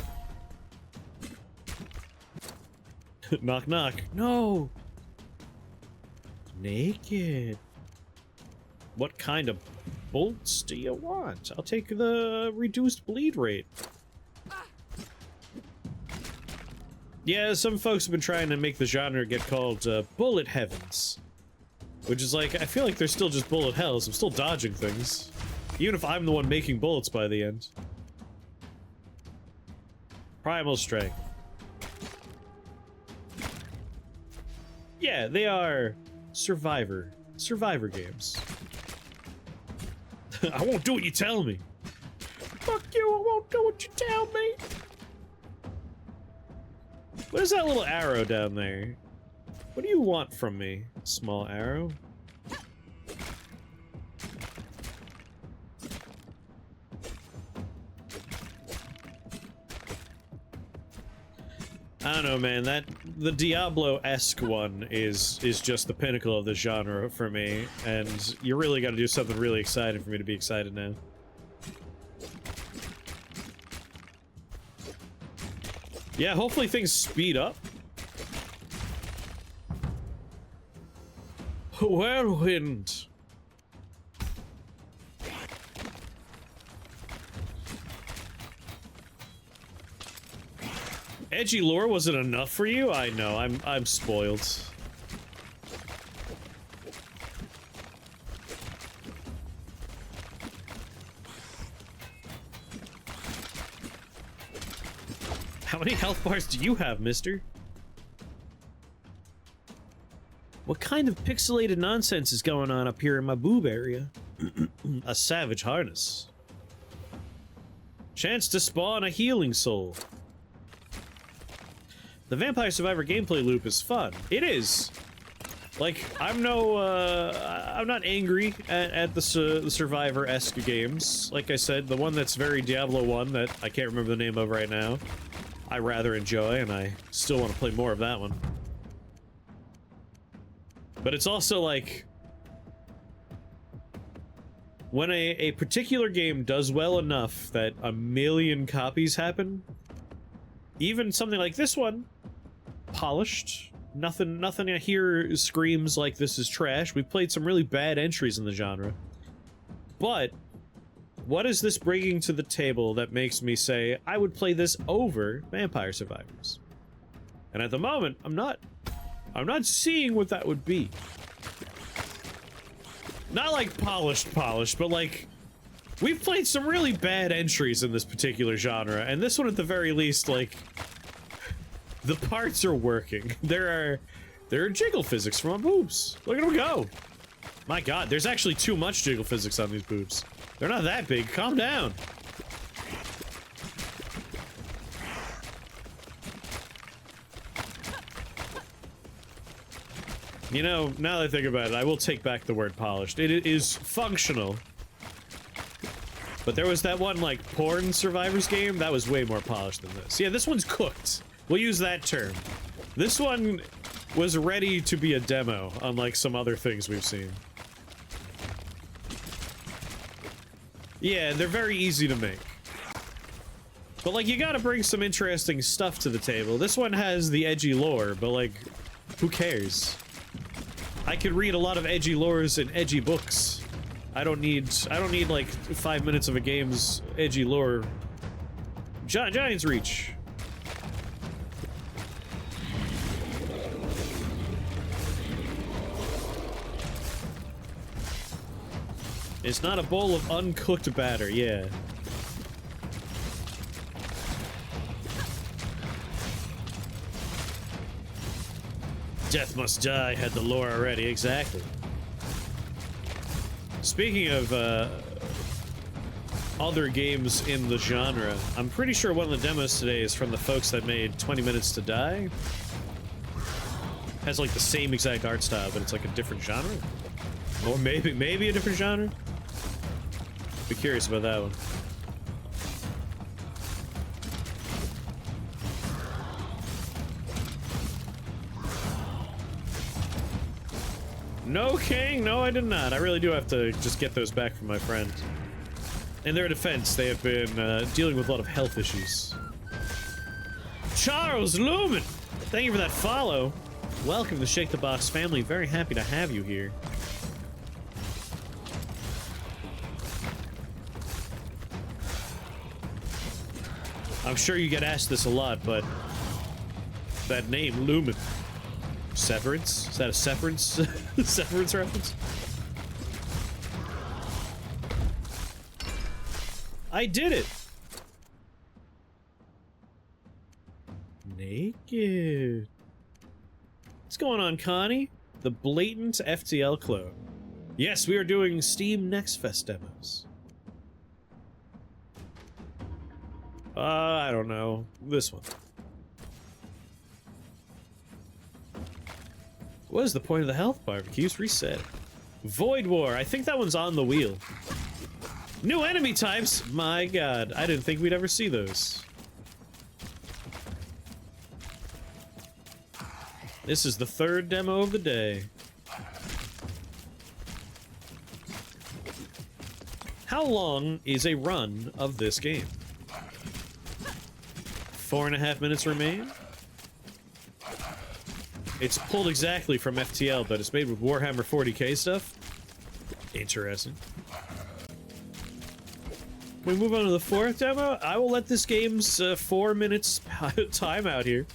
Knock knock. No! Naked. What kind of bolts do you want? I'll take the reduced bleed rate. Yeah, some folks have been trying to make the genre get called bullet heavens. Which is like, I feel like they're still just bullet hells. I'm still dodging things. Even if I'm the one making bullets by the end. Primal Strength. Yeah, they are survivor games. I won't do what you tell me. Fuck you, I won't do what you tell me. What is that little arrow down there? What do you want from me, small arrow? I don't know, man. The Diablo-esque one is just the pinnacle of the genre for me, and you really got to do something really exciting for me to be excited now. Yeah, hopefully things speed up. Whirlwind. Edgy lore wasn't enough for you? I know, I'm spoiled. How many health bars do you have, mister? What kind of pixelated nonsense is going on up here in my boob area? A savage harness. Chance to spawn a healing soul. The Vampire Survivor gameplay loop is fun. It is. Like, I'm not angry at the Survivor-esque games. Like I said, the one that's very Diablo 1 that I can't remember the name of right now, I rather enjoy, and I still want to play more of that one. But it's also like, when a particular game does well enough that a million copies happen, even something like this one, polished, nothing I hear screams like this is trash. We've played some really bad entries in the genre. But what is this bringing to the table that makes me say I would play this over Vampire Survivors? And at the moment, I'm not seeing what that would be. Not like polished, but like, we've played some really bad entries in this particular genre, and this one at the very least, like, the parts are working. There are jiggle physics from my boobs. Look at them go. My god, there's actually too much jiggle physics on these boobs. They're not that big. Calm down. You know, now that I think about it, I will take back the word polished. It is functional. But there was that one, like, porn survivors game that was way more polished than this. Yeah, this one's cooked. We'll use that term. This one was ready to be a demo, unlike some other things we've seen. Yeah, they're very easy to make. But, like, you gotta bring some interesting stuff to the table. This one has the edgy lore, but, like, who cares? I could read a lot of edgy lores in edgy books. I don't need like 5 minutes of a game's edgy lore. Giant's Reach. It's not a bowl of uncooked batter, yeah. Death must die had the lore already, exactly. Speaking of other games in the genre, I'm pretty sure one of the demos today is from the folks that made 20 Minutes to Die. Has like the same exact art style, but it's like a different genre. Or maybe a different genre. Be curious about that one. No, King! No, I did not. I really do have to just get those back from my friend. In their defense, they have been dealing with a lot of health issues. Charles Lumen! Thank you for that follow. Welcome to the Shake the Box family. Very happy to have you here. I'm sure you get asked this a lot, but that name, Lumen. Severance? Is that a Severance? Severance reference? I did it! Naked. What's going on, Connie? The blatant FTL clone. Yes, we are doing Steam NextFest demos. I don't know. This one. What is the point of the health bar? It keeps reset. Void War. I think that one's on the wheel. New enemy types! My god, I didn't think we'd ever see those. This is the third demo of the day. How long is a run of this game? 4.5 minutes remain? It's pulled exactly from FTL, but it's made with Warhammer 40k stuff. Interesting. Can we move on to the fourth demo? I will let this game's 4 minutes timeout here.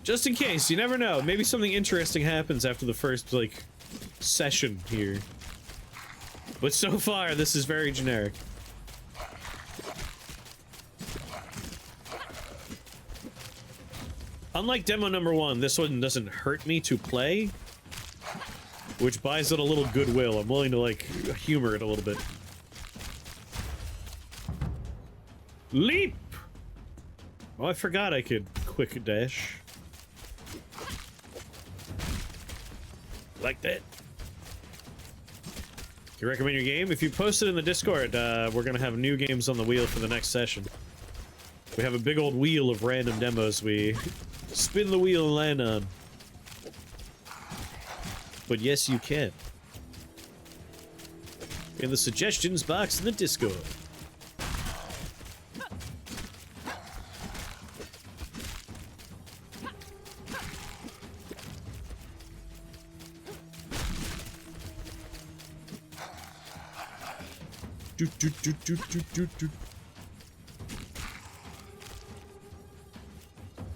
Just in case, you never know. Maybe something interesting happens after the first, like, session here. But so far, this is very generic. Unlike demo number 1, this one doesn't hurt me to play, which buys it a little goodwill. I'm willing to, like, humor it a little bit. Leap! Oh, I forgot I could quick dash. Like that. You recommend your game? If you post it in the Discord, we're gonna have new games on the wheel for the next session. We have a big old wheel of random demos we spin the wheel and land on. But yes, you can. In the suggestions box in the Discord.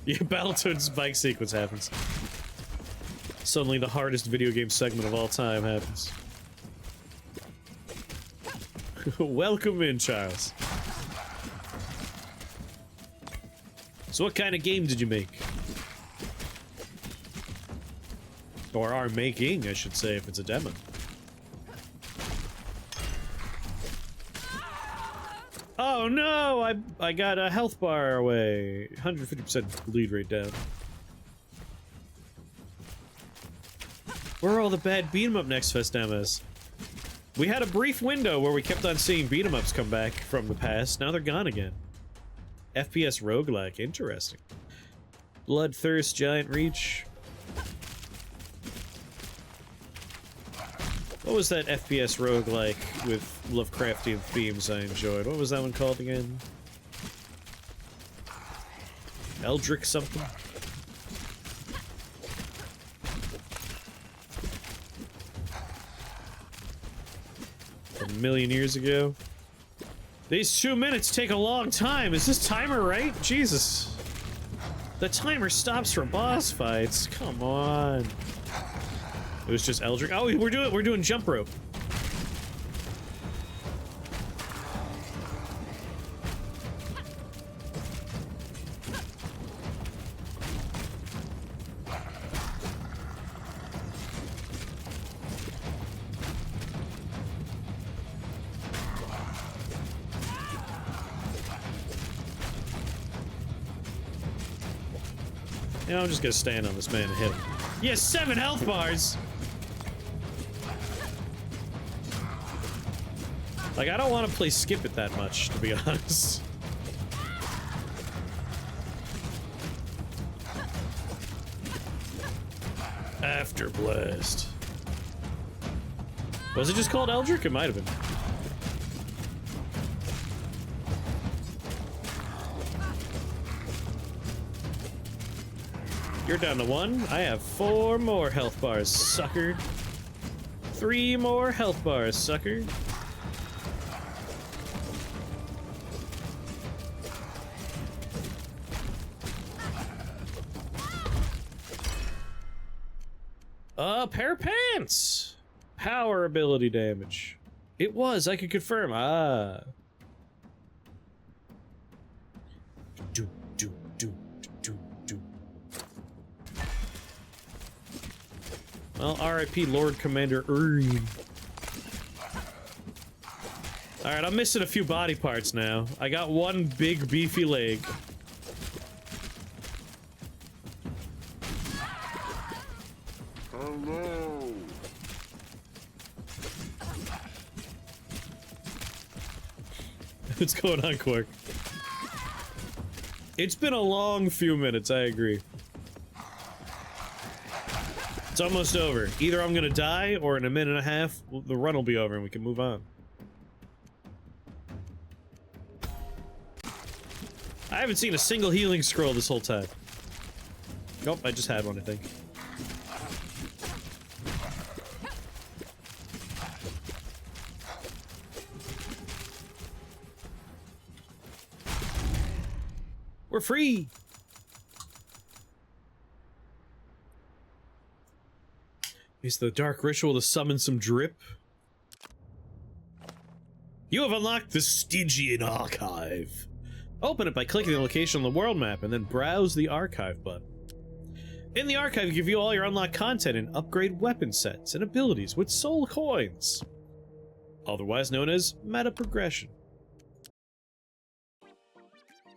Yeah, Battletoads bike sequence happens. Suddenly the hardest video game segment of all time happens. Welcome in, Charles. So what kind of game did you make? Or are making, I should say, if it's a demo. Oh no! I got a health bar away. 150% bleed rate down. Where are all the bad beat-em-up NextFest demos? We had a brief window where we kept on seeing beat-em-ups come back from the past. Now they're gone again. FPS roguelike. Interesting. Bloodthirst, Giant Reach. What was that FPS roguelike with Lovecraftian themes I enjoyed? What was that one called again? Eldritch something? A million years ago? These 2 minutes take a long time. Is this timer right? Jesus. The timer stops for boss fights. Come on. It was just Eldritch. Oh, we're doing jump rope. You know, I'm just gonna stand on this man and hit him. He has 7 health bars! Like, I don't want to play skip it that much, to be honest. After Blast. Was it just called Eldritch? It might have been. You're down to 1. I have 4 more health bars, sucker. 3 more health bars, sucker. Pair of pants! Power ability damage. It was, I could confirm. Ah. Do. Well, RIP Lord Commander Ureen. Alright, I'm missing a few body parts now. I got 1 big beefy leg. Hello. What's going on, Quark? It's been a long few minutes, I agree. It's almost over. Either I'm gonna die, or in a minute and a half, the run will be over and we can move on. I haven't seen a single healing scroll this whole time. Nope, I just had one, I think. We're free! Is the dark ritual to summon some drip? You have unlocked the Stygian Archive. Open it by clicking the location on the world map and then browse the archive button. In the archive, you can view all your unlocked content and upgrade weapon sets and abilities with soul coins, otherwise known as meta progression.